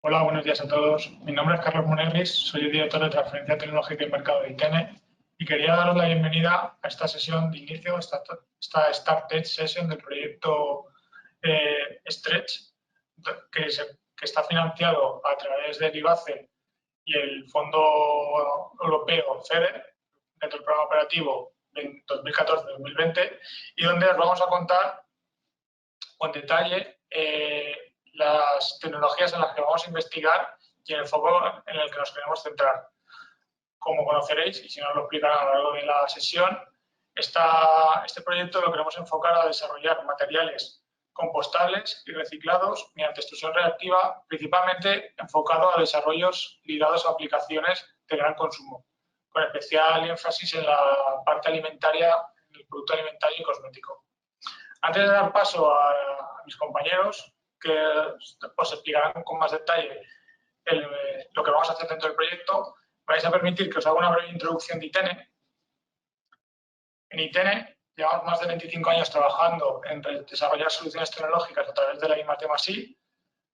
Hola, buenos días a todos. Mi nombre es Carlos Monerris, soy el director de Transferencia Tecnológica y Mercado de ITENE y quería daros la bienvenida a esta sesión de inicio, esta Start Tech Session del proyecto Stretch, que está financiado a través del IBACE y el Fondo Europeo FEDER, dentro del programa operativo 2014-2020, y donde os vamos a contar con detalle las tecnologías en las que vamos a investigar y el foco en el que nos queremos centrar. Como conoceréis, y si no os lo explicaré a lo largo de la sesión, este proyecto lo queremos enfocar a desarrollar materiales compostables y reciclados mediante extrusión reactiva, principalmente enfocado a desarrollos ligados a aplicaciones de gran consumo, con especial énfasis en la parte alimentaria, en el producto alimentario y cosmético. Antes de dar paso a mis compañeros, que os explicarán con más detalle lo que vamos a hacer dentro del proyecto, vais a permitir que os haga una breve introducción de ITENE. En ITENE llevamos más de 25 años trabajando en desarrollar soluciones tecnológicas a través de la I+D+I,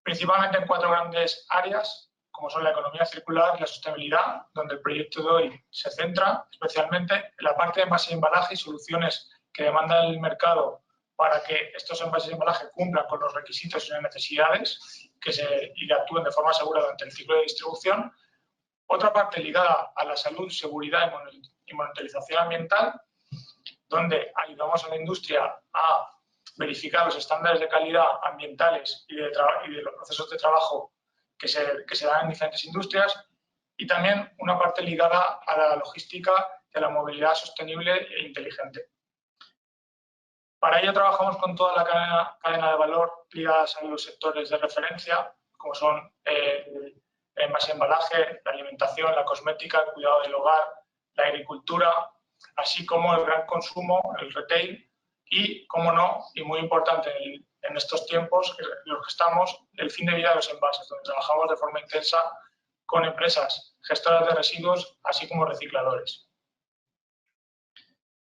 principalmente en 4 grandes áreas, como son la economía circular y la sostenibilidad, donde el proyecto de hoy se centra especialmente en la parte de envase y embalaje y soluciones que demanda el mercado para que estos envases y embalaje cumplan con los requisitos y las necesidades y que actúen de forma segura durante el ciclo de distribución. Otra parte ligada a la salud, seguridad y monitorización ambiental, donde ayudamos a la industria a verificar los estándares de calidad ambientales y de los procesos de trabajo que se dan en diferentes industrias, y también una parte ligada a la logística de la movilidad sostenible e inteligente. Para ello trabajamos con toda la cadena de valor ligadas a los sectores de referencia, como son el envase y embalaje, la alimentación, la cosmética, el cuidado del hogar, la agricultura, así como el gran consumo, el retail y, como no, y muy importante en estos tiempos en los que estamos, el fin de vida de los envases, donde trabajamos de forma intensa con empresas gestoras de residuos, así como recicladores.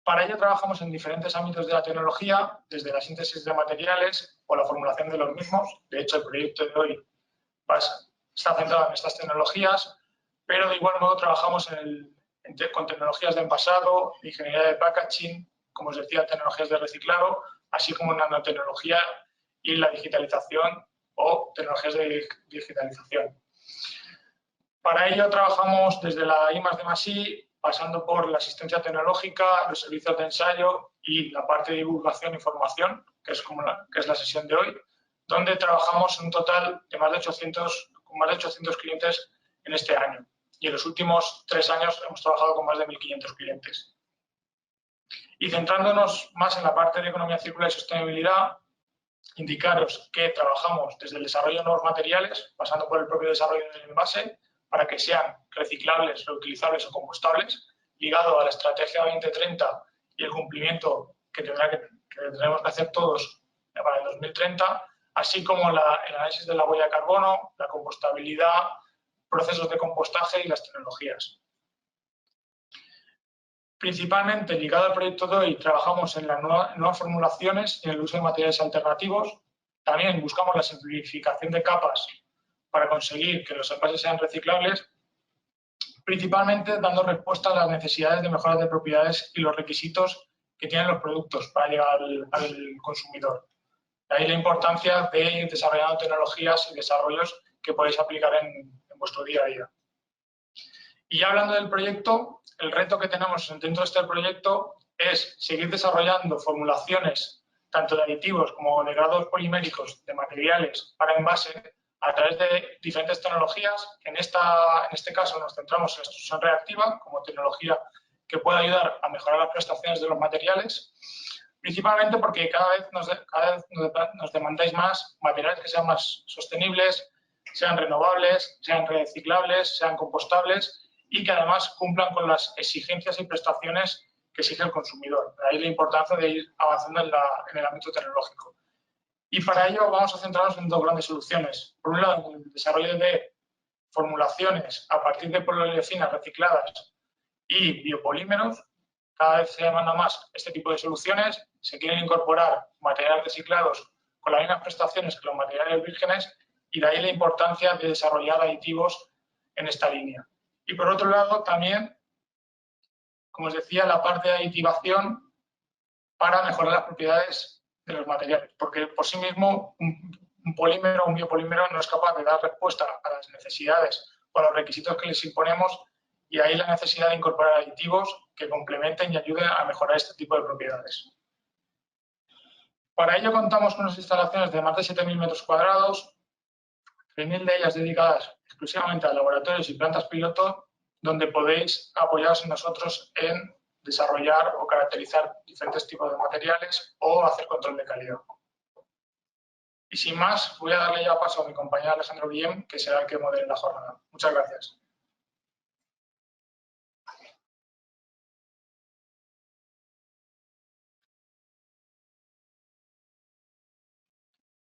Para ello trabajamos en diferentes ámbitos de la tecnología, desde la síntesis de materiales o la formulación de los mismos. De hecho, el proyecto de hoy está centrado en estas tecnologías, pero de igual modo trabajamos con tecnologías de envasado, ingeniería de packaging, como os decía, tecnologías de reciclado, así como nanotecnología y la digitalización o tecnologías de digitalización. Para ello trabajamos desde la I+D+I, pasando por la asistencia tecnológica, los servicios de ensayo y la parte de divulgación y formación, que es la sesión de hoy, donde trabajamos un total de con más de 800 clientes en este año. Y en los últimos 3 años hemos trabajado con más de 1.500 clientes. Y centrándonos más en la parte de economía circular y sostenibilidad, indicaros que trabajamos desde el desarrollo de nuevos materiales, pasando por el propio desarrollo del envase, para que sean reciclables, reutilizables o compostables, ligado a la estrategia 2030 y el cumplimiento que tendremos que hacer todos para el 2030, así como el análisis de la huella de carbono, la compostabilidad, procesos de compostaje y las tecnologías. Principalmente ligado al proyecto de hoy, trabajamos en las nuevas formulaciones y en el uso de materiales alternativos. También buscamos la simplificación de capas para conseguir que los envases sean reciclables, principalmente dando respuesta a las necesidades de mejoras de propiedades y los requisitos que tienen los productos para llegar al consumidor. De ahí la importancia de ir desarrollando tecnologías y desarrollos que podéis aplicar en vuestro día a día. Y ya hablando del proyecto, el reto que tenemos dentro de este proyecto es seguir desarrollando formulaciones tanto de aditivos como de grados poliméricos de materiales para envase a través de diferentes tecnologías. En este caso nos centramos en la extrusión reactiva como tecnología que puede ayudar a mejorar las prestaciones de los materiales, principalmente porque cada vez nos demandáis más materiales que sean más sostenibles, sean renovables, sean reciclables, sean compostables y que además cumplan con las exigencias y prestaciones que exige el consumidor. De ahí la importancia de ir avanzando en el ámbito tecnológico. Y para ello vamos a centrarnos en 2 grandes soluciones. Por un lado, en el desarrollo de formulaciones a partir de poliolecinas recicladas y biopolímeros. Cada vez se demanda más este tipo de soluciones. Se quieren incorporar materiales reciclados con las mismas prestaciones que los materiales vírgenes y de ahí la importancia de desarrollar aditivos en esta línea. Y por otro lado, también, como os decía, la parte de aditivación para mejorar las propiedades de los materiales, porque por sí mismo un polímero, un biopolímero no es capaz de dar respuesta a las necesidades o a los requisitos que les imponemos, y ahí la necesidad de incorporar aditivos que complementen y ayuden a mejorar este tipo de propiedades. Para ello contamos con unas instalaciones de más de 7.000 metros cuadrados, 3.000 de ellas dedicadas exclusivamente a laboratorios y plantas piloto, donde podéis apoyaros en nosotros en desarrollar o caracterizar diferentes tipos de materiales o hacer control de calidad. Y sin más, voy a darle ya paso a mi compañero Alejandro Guillem, que será el que modere la jornada. Muchas gracias.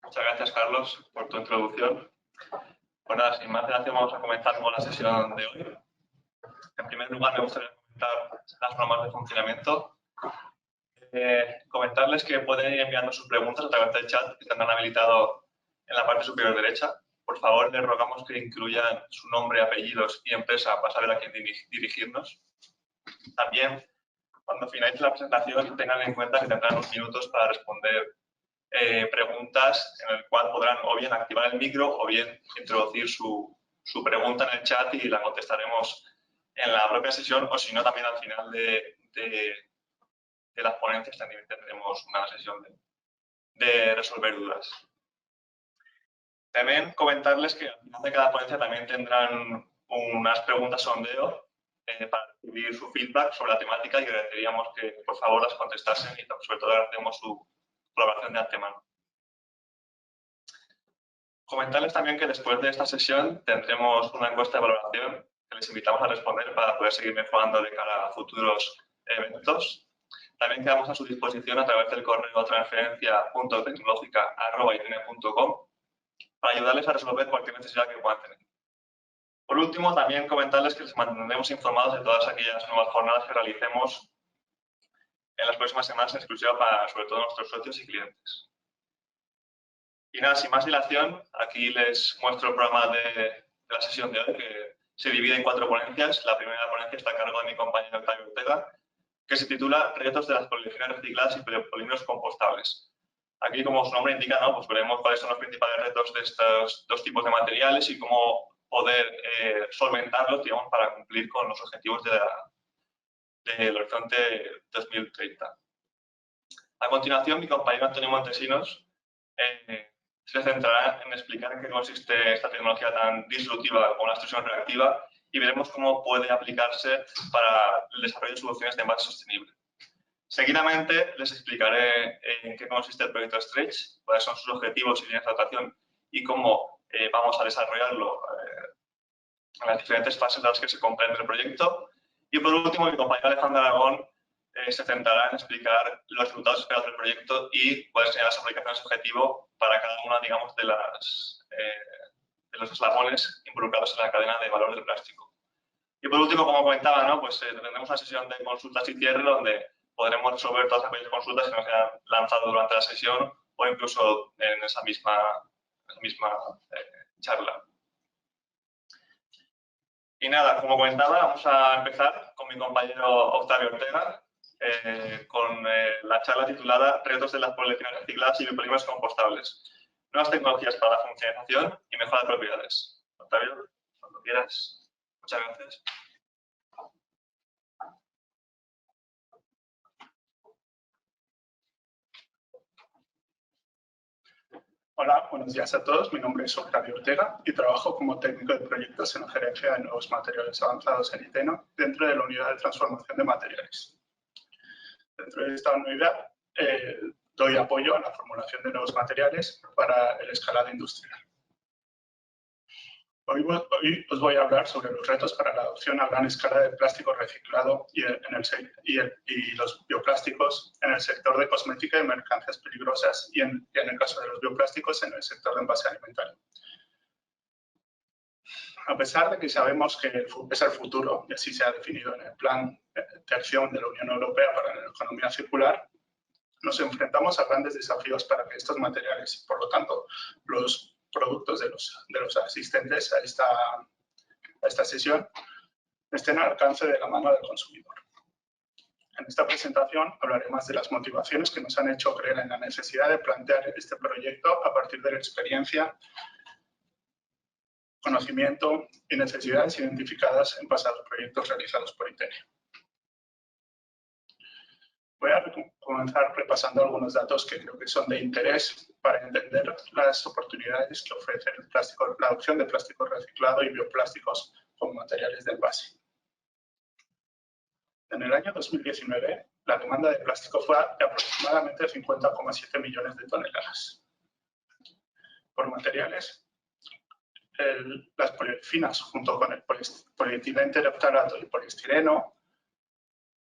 Muchas gracias, Carlos, por tu introducción. Pues nada, sin más dilación, vamos a comenzar con la sesión de hoy. En primer lugar, me gustaría comentar las normas de funcionamiento. Comentarles que pueden ir enviando sus preguntas a través del chat que tendrán habilitado en la parte superior derecha. Por favor, les rogamos que incluyan su nombre, apellidos y empresa para saber a quién dirigirnos. También, cuando finalice la presentación, tengan en cuenta que tendrán unos minutos para responder preguntas, en el cual podrán o bien activar el micro o bien introducir su pregunta en el chat y la contestaremos en la propia sesión, o si no, también al final de las ponencias también tendremos una sesión de resolver dudas. También comentarles que al final de cada ponencia también tendrán unas preguntas sondeo para recibir su feedback sobre la temática, y agradeceríamos que por favor las contestasen y sobre todo agradecemos su colaboración de antemano. Comentarles también que después de esta sesión tendremos una encuesta de valoración que les invitamos a responder para poder seguir mejorando de cara a futuros eventos. También quedamos a su disposición a través del correo transferencia.tecnologica@itn.com para ayudarles a resolver cualquier necesidad que puedan tener. Por último, también comentarles que les mantendremos informados de todas aquellas nuevas jornadas que realicemos en las próximas semanas en exclusiva para, sobre todo, nuestros socios y clientes. Y nada, sin más dilación, aquí les muestro el programa de la sesión de hoy, que se divide en 4 ponencias. La primera ponencia está a cargo de mi compañero Octavio Ortega, que se titula Retos de las polietileno recicladas y polímeros compostables. Aquí, como su nombre indica, ¿no? Pues veremos cuáles son los principales retos de estos dos tipos de materiales y cómo poder solventarlos, digamos, para cumplir con los objetivos del Horizonte 2030. A continuación, mi compañero Antonio Montesinos se centrará en explicar en qué consiste esta tecnología tan disruptiva como la extrusión reactiva, y veremos cómo puede aplicarse para el desarrollo de soluciones de envase sostenible. Seguidamente les explicaré en qué consiste el proyecto Stretch, cuáles son sus objetivos y líneas de actuación y cómo vamos a desarrollarlo en las diferentes fases de las que se comprende el proyecto. Y por último, mi compañero Alejandro Aragón se centrará en explicar los resultados esperados del proyecto y cuáles serán las aplicaciones objetivo para cada una, digamos, de los eslabones involucrados en la cadena de valor del plástico. Y por último, como comentaba, ¿no? Pues tendremos una sesión de consultas y cierre donde podremos resolver todas aquellas consultas que nos hayan lanzado durante la sesión o incluso en esa misma charla. Y nada, como comentaba, vamos a empezar con mi compañero Octavio Ortega con la charla titulada Retos de las polietileno recicladas y biopolímeros compostables. Nuevas tecnologías para la funcionalización y mejora de propiedades. Octavio, cuando quieras. Muchas gracias. Hola, buenos días a todos. Mi nombre es Octavio Ortega y trabajo como técnico de proyectos en la gerencia de nuevos materiales avanzados en ITENO dentro de la unidad de transformación de materiales. Dentro de esta unidad doy apoyo a la formulación de nuevos materiales para el escalado industrial. Hoy os voy a hablar sobre los retos para la adopción a gran escala de plástico reciclado y los bioplásticos en el sector de cosmética y mercancías peligrosas y en el caso de los bioplásticos en el sector de envase alimentario. A pesar de que sabemos que es el futuro, y así se ha definido en el Plan de Acción de la Unión Europea para la Economía Circular, nos enfrentamos a grandes desafíos para que estos materiales y, por lo tanto, los productos de los asistentes a esta sesión estén al alcance de la mano del consumidor. En esta presentación hablaré más de las motivaciones que nos han hecho creer en la necesidad de plantear este proyecto a partir de la experiencia, conocimiento y necesidades identificadas en pasados proyectos realizados por ITENE. Voy a comenzar repasando algunos datos que creo que son de interés para entender las oportunidades que ofrece el plástico, la adopción de plástico reciclado y bioplásticos como materiales de envase. En el año 2019, la demanda de plástico fue de aproximadamente 50,7 millones de toneladas. Por materiales, las polifinas junto con el polietileno tereftalato y poliestireno,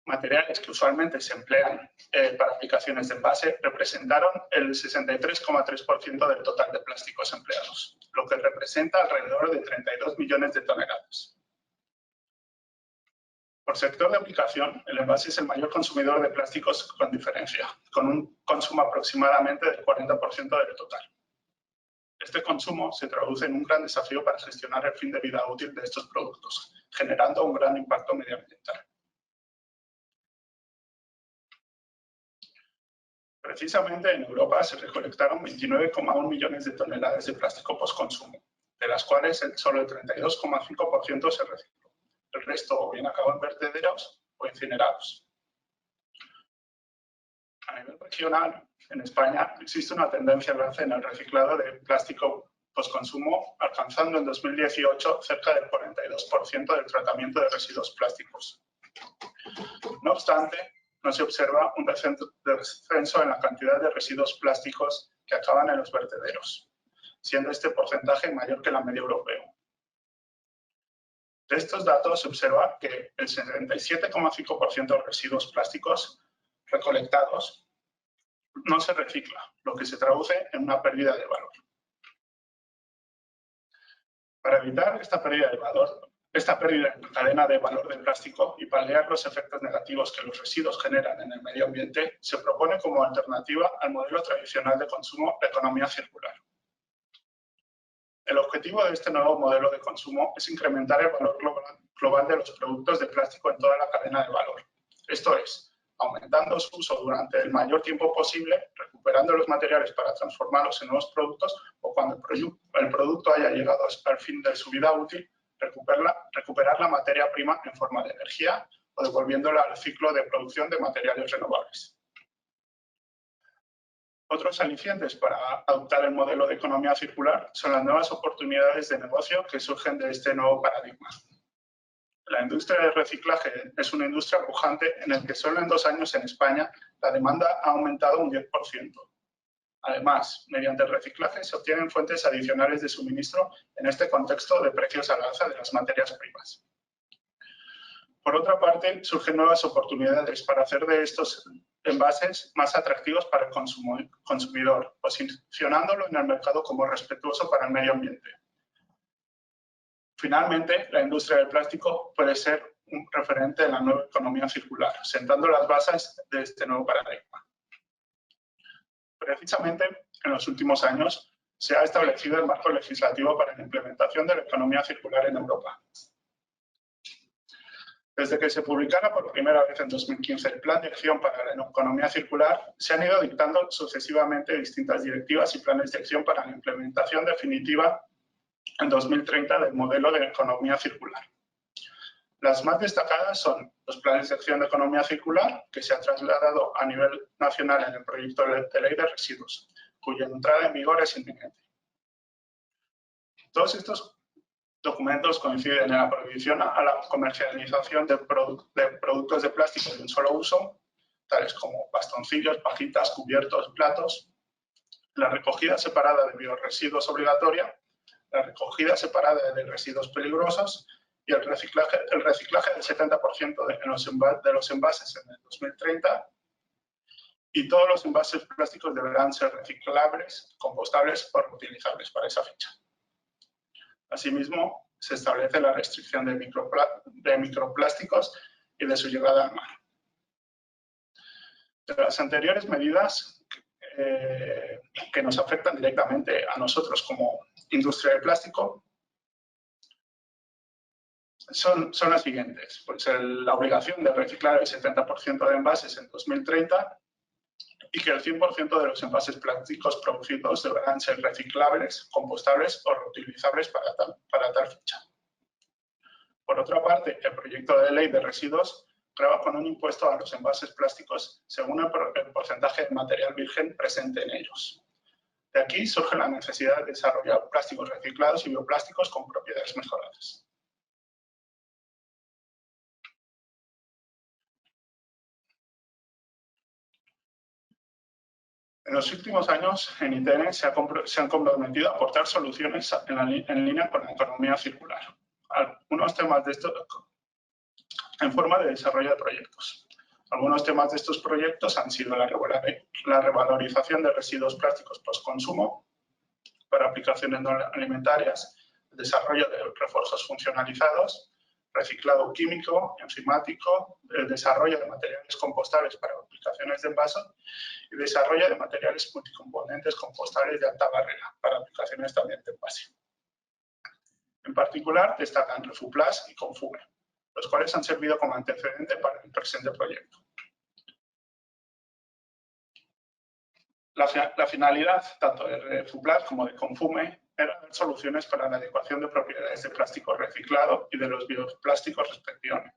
materiales que usualmente se emplean para aplicaciones de envase, representaron el 63,3% del total de plásticos empleados, lo que representa alrededor de 32 millones de toneladas. Por sector de aplicación, el envase es el mayor consumidor de plásticos con diferencia, con un consumo aproximadamente del 40% del total. Este consumo se traduce en un gran desafío para gestionar el fin de vida útil de estos productos, generando un gran impacto medioambiental. Precisamente en Europa se recolectaron 29,1 millones de toneladas de plástico postconsumo, de las cuales solo el 32,5% se recicló. El resto o bien acabó en vertederos o incinerados. A nivel regional, en España existe una tendencia al avance en el reciclado de plástico postconsumo, alcanzando en 2018 cerca del 42% del tratamiento de residuos plásticos. No obstante, no se observa un descenso en la cantidad de residuos plásticos que acaban en los vertederos, siendo este porcentaje mayor que la media europea. De estos datos se observa que el 77,5% de residuos plásticos recolectados no se recicla, lo que se traduce en una pérdida de valor. Para evitar esta pérdida en la cadena de valor del plástico y paliar los efectos negativos que los residuos generan en el medio ambiente, se propone como alternativa al modelo tradicional de consumo la economía circular. El objetivo de este nuevo modelo de consumo es incrementar el valor global de los productos de plástico en toda la cadena de valor. Esto es, aumentando su uso durante el mayor tiempo posible, recuperando los materiales para transformarlos en nuevos productos o cuando el producto haya llegado al fin de su vida útil, recuperar la materia prima en forma de energía o devolviéndola al ciclo de producción de materiales renovables. Otros alicientes para adoptar el modelo de economía circular son las nuevas oportunidades de negocio que surgen de este nuevo paradigma. La industria del reciclaje es una industria pujante en la que solo en 2 años en España la demanda ha aumentado un 10%. Además, mediante el reciclaje se obtienen fuentes adicionales de suministro en este contexto de precios al alza de las materias primas. Por otra parte, surgen nuevas oportunidades para hacer de estos envases más atractivos para el consumidor, posicionándolo en el mercado como respetuoso para el medio ambiente. Finalmente, la industria del plástico puede ser un referente en la nueva economía circular, sentando las bases de este nuevo paradigma. Precisamente, en los últimos años, se ha establecido el marco legislativo para la implementación de la economía circular en Europa. Desde que se publicara por primera vez en 2015 el Plan de Acción para la Economía Circular, se han ido dictando sucesivamente distintas directivas y planes de acción para la implementación definitiva en 2030 del modelo de economía circular. Las más destacadas son los planes de acción de economía circular, que se ha trasladado a nivel nacional en el proyecto de ley de residuos, cuya entrada en vigor es inminente. Todos estos documentos coinciden en la prohibición a la comercialización de productos de plástico de un solo uso, tales como bastoncillos, pajitas, cubiertos, platos, la recogida separada de biorresiduos obligatoria, la recogida separada de residuos peligrosos y el reciclaje del 70% de los envases en el 2030, y todos los envases plásticos deberán ser reciclables, compostables o reutilizables para esa fecha. Asimismo, se establece la restricción de microplásticos y de su llegada al mar. De las anteriores medidas que nos afectan directamente a nosotros como industria del plástico son las siguientes. Pues la obligación de reciclar el 70% de envases en 2030 y que el 100% de los envases plásticos producidos deberán ser reciclables, compostables o reutilizables para tal fecha. Por otra parte, el proyecto de ley de residuos grava con un impuesto a los envases plásticos según el porcentaje de material virgen presente en ellos. De aquí surge la necesidad de desarrollar plásticos reciclados y bioplásticos con propiedades mejoradas. En los últimos años, en ITN se han comprometido a aportar soluciones en línea con la economía circular. Algunos temas de esto en forma de desarrollo de proyectos. Algunos temas de estos proyectos han sido la revalorización de residuos plásticos postconsumo para aplicaciones no alimentarias, el desarrollo de refuerzos funcionalizados, reciclado químico, enzimático, el desarrollo de materiales compostables para aplicaciones de envaso y desarrollo de materiales multicomponentes compostables de alta barrera para aplicaciones también de envase. En particular, destacan Refuplas y Confume, los cuales han servido como antecedente para el presente proyecto. La finalidad tanto de Refuplas como de Confume era dar soluciones para la adecuación de propiedades de plástico reciclado y de los bioplásticos respectivamente.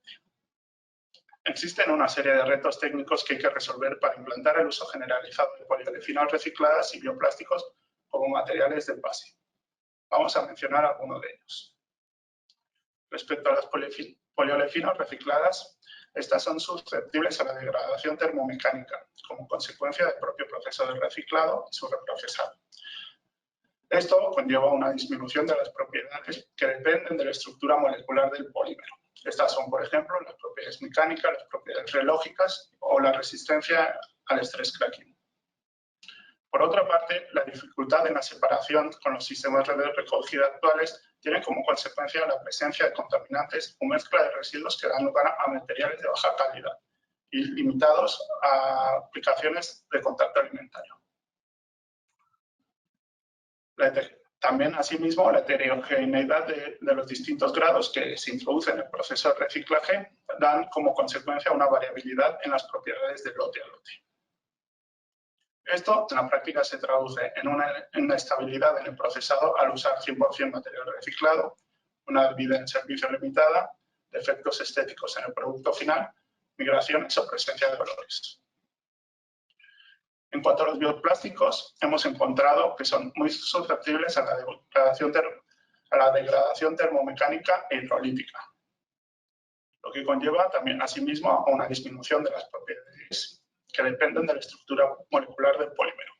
Existen una serie de retos técnicos que hay que resolver para implantar el uso generalizado de poliolefinos recicladas y bioplásticos como materiales de envase. Vamos a mencionar algunos de ellos. Respecto a las poliolefinos recicladas, estas son susceptibles a la degradación termomecánica como consecuencia del propio proceso de reciclado y su reprocesado. Esto conlleva una disminución de las propiedades que dependen de la estructura molecular del polímero. Estas son, por ejemplo, las propiedades mecánicas, las propiedades relógicas o la resistencia al estrés cracking. Por otra parte, la dificultad en la separación con los sistemas de recogida actuales tiene como consecuencia la presencia de contaminantes o mezcla de residuos que dan lugar a materiales de baja calidad y limitados a aplicaciones de contacto alimentario. También, asimismo, la heterogeneidad de los distintos grados que se introducen en el proceso de reciclaje dan como consecuencia una variabilidad en las propiedades de lote a lote. Esto, en la práctica, se traduce en una inestabilidad en el procesado al usar 100% material reciclado, una vida en servicio limitada, defectos estéticos en el producto final, migraciones o presencia de dolores. En cuanto a los bioplásticos, hemos encontrado que son muy susceptibles a la degradación termomecánica e hidrolítica, lo que conlleva también, asimismo, a una disminución de las propiedades que dependen de la estructura molecular del polímero.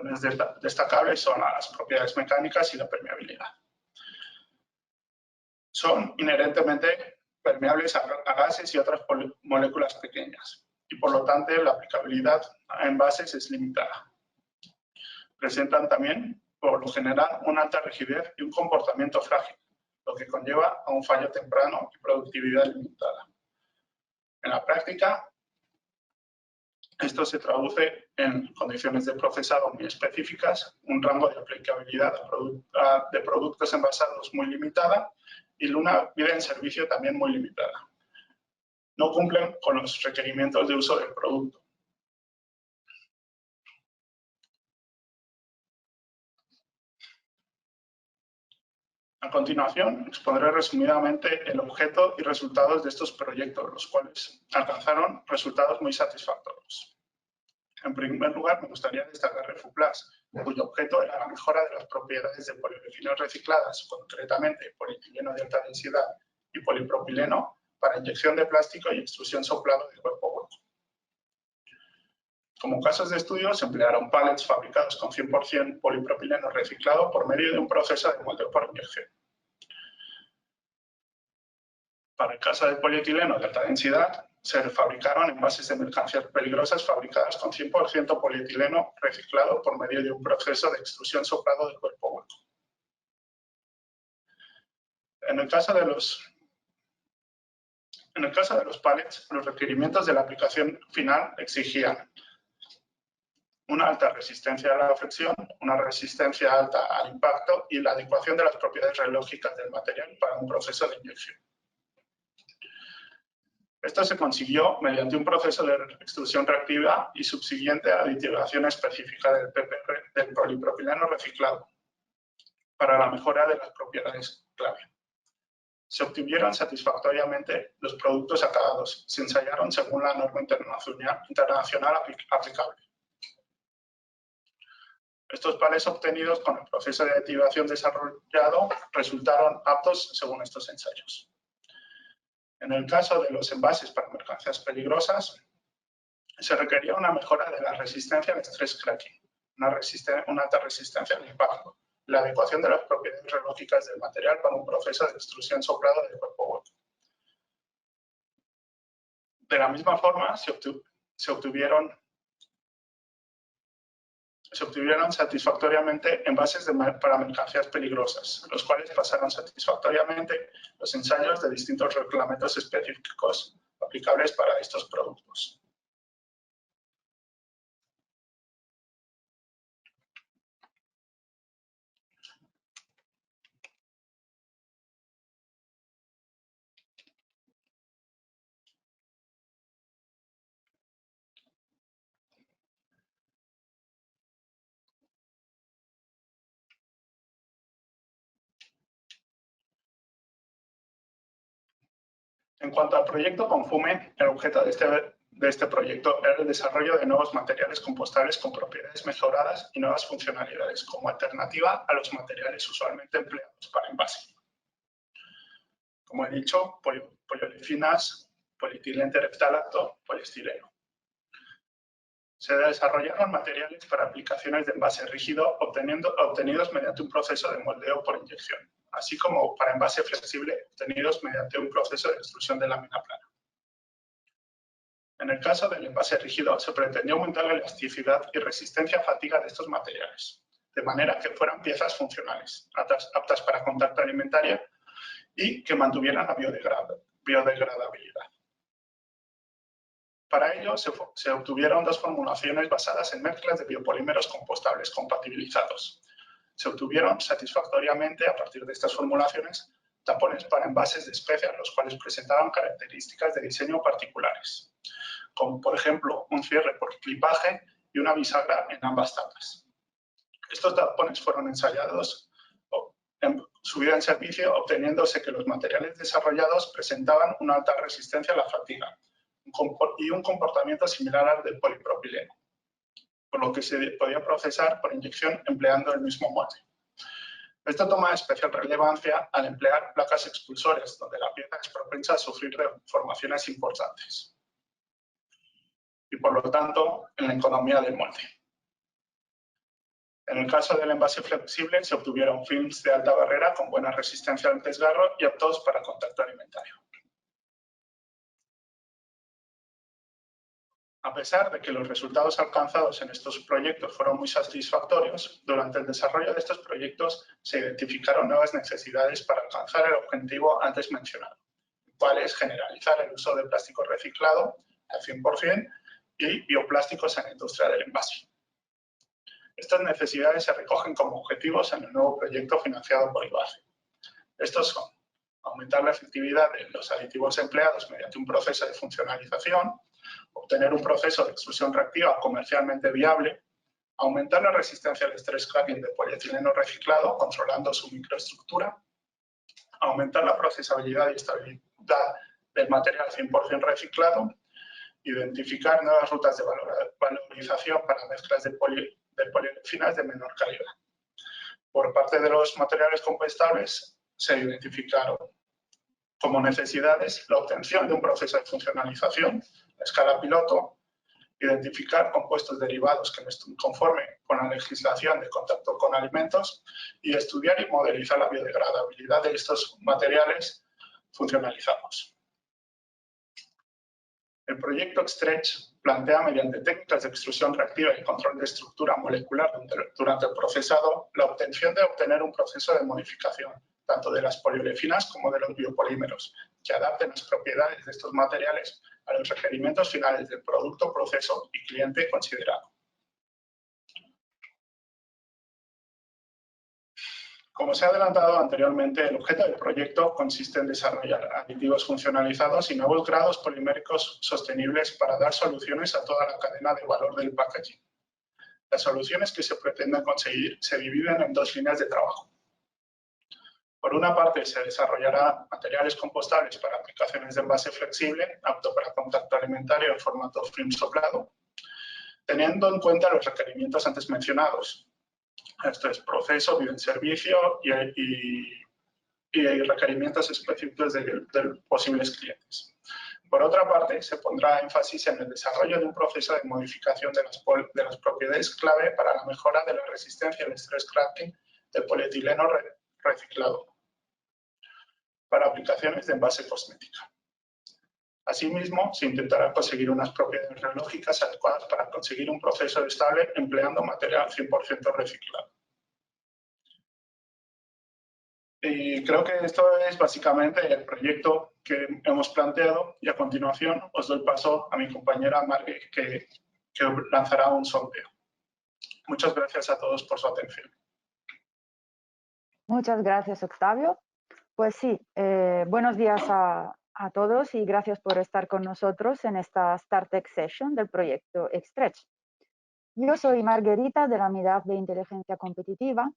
Las destacables son las propiedades mecánicas y la permeabilidad. Son inherentemente permeables a gases y otras moléculas pequeñas, y por lo tanto la aplicabilidad a envases es limitada. Presentan también, por lo general, una alta rigidez y un comportamiento frágil, lo que conlleva a un fallo temprano y productividad limitada. En la práctica, esto se traduce en condiciones de procesado muy específicas, un rango de aplicabilidad de productos envasados muy limitada y una vida en servicio también muy limitada. No cumplen con los requerimientos de uso del producto. A continuación, expondré resumidamente el objeto y resultados de estos proyectos, los cuales alcanzaron resultados muy satisfactorios. En primer lugar, me gustaría destacar Refuplas, cuyo objeto era la mejora de las propiedades de poliolefinos recicladas, concretamente polietileno de alta densidad y polipropileno, para inyección de plástico y extrusión soplado de cuerpo hueco. Como casos de estudio, se emplearon pallets fabricados con 100% polipropileno reciclado por medio de un proceso de moldeo por inyección. Para el caso del polietileno de alta densidad, se fabricaron envases de mercancías peligrosas fabricadas con 100% polietileno reciclado por medio de un proceso de extrusión soplado de cuerpo hueco. En el caso de los pallets, los requerimientos de la aplicación final exigían una alta resistencia a la fricción, una resistencia alta al impacto y la adecuación de las propiedades reológicas del material para un proceso de inyección. Esto se consiguió mediante un proceso de extrusión reactiva y subsiguiente aditivación específica del PPR, del polipropileno reciclado, para la mejora de las propiedades clave. Se obtuvieron satisfactoriamente los productos acabados, se ensayaron según la norma internacional aplicable. Estos pares obtenidos con el proceso de aditivación desarrollado resultaron aptos según estos ensayos. En el caso de los envases para mercancías peligrosas, se requería una mejora de la resistencia al estrés cracking, una alta resistencia al impacto, la adecuación de las propiedades reológicas del material para un proceso de extrusión soplado de cuerpo hueco. De la misma forma, se obtuvieron satisfactoriamente envases para mercancías peligrosas, los cuales pasaron satisfactoriamente los ensayos de distintos reglamentos específicos aplicables para estos productos. En cuanto al proyecto Confume, el objeto de este proyecto era el desarrollo de nuevos materiales compostables con propiedades mejoradas y nuevas funcionalidades, como alternativa a los materiales usualmente empleados para envase. Como he dicho, poliolefinas, polietilenter-eftalato, poliestireno. Se desarrollaron materiales para aplicaciones de envase rígido obtenidos mediante un proceso de moldeo por inyección, así como para envase flexible obtenidos mediante un proceso de extrusión de lámina plana. En el caso del envase rígido, se pretendió aumentar la elasticidad y resistencia a fatiga de estos materiales, de manera que fueran piezas funcionales, aptas para contacto alimentario y que mantuvieran la biodegradabilidad. Para ello, se obtuvieron dos formulaciones basadas en mezclas de biopolímeros compostables compatibilizados. Se obtuvieron satisfactoriamente, a partir de estas formulaciones, tapones para envases de especias, los cuales presentaban características de diseño particulares, como por ejemplo un cierre por clipaje y una bisagra en ambas tapas. Estos tapones fueron ensayados en su vida en servicio, obteniéndose que los materiales desarrollados presentaban una alta resistencia a la fatiga y un comportamiento similar al del polipropileno, por lo que se podía procesar por inyección empleando el mismo molde. Esto toma especial relevancia al emplear placas expulsores, donde la pieza es propensa a sufrir deformaciones importantes y, por lo tanto, en la economía del molde. En el caso del envase flexible, se obtuvieron films de alta barrera con buena resistencia al desgarro y aptos para contacto alimentario. A pesar de que los resultados alcanzados en estos proyectos fueron muy satisfactorios, durante el desarrollo de estos proyectos se identificaron nuevas necesidades para alcanzar el objetivo antes mencionado, cual es generalizar el uso de plástico reciclado al 100% y bioplásticos en la industria del envase. Estas necesidades se recogen como objetivos en el nuevo proyecto financiado por IBACE. Estos son aumentar la efectividad de los aditivos empleados mediante un proceso de funcionalización, obtener un proceso de extrusión reactiva comercialmente viable, aumentar la resistencia al estrés cracking de polietileno reciclado controlando su microestructura, aumentar la procesabilidad y estabilidad del material 100% reciclado, identificar nuevas rutas de valorización para mezclas de poliefinas de menor calidad. Por parte de los materiales compostables, se identificaron como necesidades la obtención de un proceso de funcionalización, la escala piloto, identificar compuestos derivados que no estén conforme con la legislación de contacto con alimentos y estudiar y modelizar la biodegradabilidad de estos materiales funcionalizados. El proyecto Stretch plantea, mediante técnicas de extrusión reactiva y control de estructura molecular durante el procesado, la obtención de obtener un proceso de modificación, tanto de las poliolefinas como de los biopolímeros, que adapten las propiedades de estos materiales a los requerimientos finales del producto, proceso y cliente considerado. Como se ha adelantado anteriormente, el objeto del proyecto consiste en desarrollar aditivos funcionalizados y nuevos grados poliméricos sostenibles para dar soluciones a toda la cadena de valor del packaging. Las soluciones que se pretenden conseguir se dividen en dos líneas de trabajo. Por una parte, se desarrollará materiales compostables para aplicaciones de envase flexible, apto para contacto alimentario en formato film soplado, teniendo en cuenta los requerimientos antes mencionados. Esto es proceso, vida en servicio y requerimientos específicos de posibles clientes. Por otra parte, se pondrá énfasis en el desarrollo de un proceso de modificación de las propiedades clave para la mejora de la resistencia al estrés cracking del polietileno reciclado para aplicaciones de envase cosmética. Asimismo, se intentará conseguir unas propiedades reológicas adecuadas para conseguir un proceso estable empleando material 100% reciclado. Y creo que esto es básicamente el proyecto que hemos planteado y a continuación os doy paso a mi compañera Margui que lanzará un sondeo. Muchas gracias a todos por su atención. Muchas gracias, Octavio. Pues sí, buenos días a todos y gracias por estar con nosotros en esta StarTech Session del proyecto Xstretch. Yo soy Margarita de la Unidad de Inteligencia Competitiva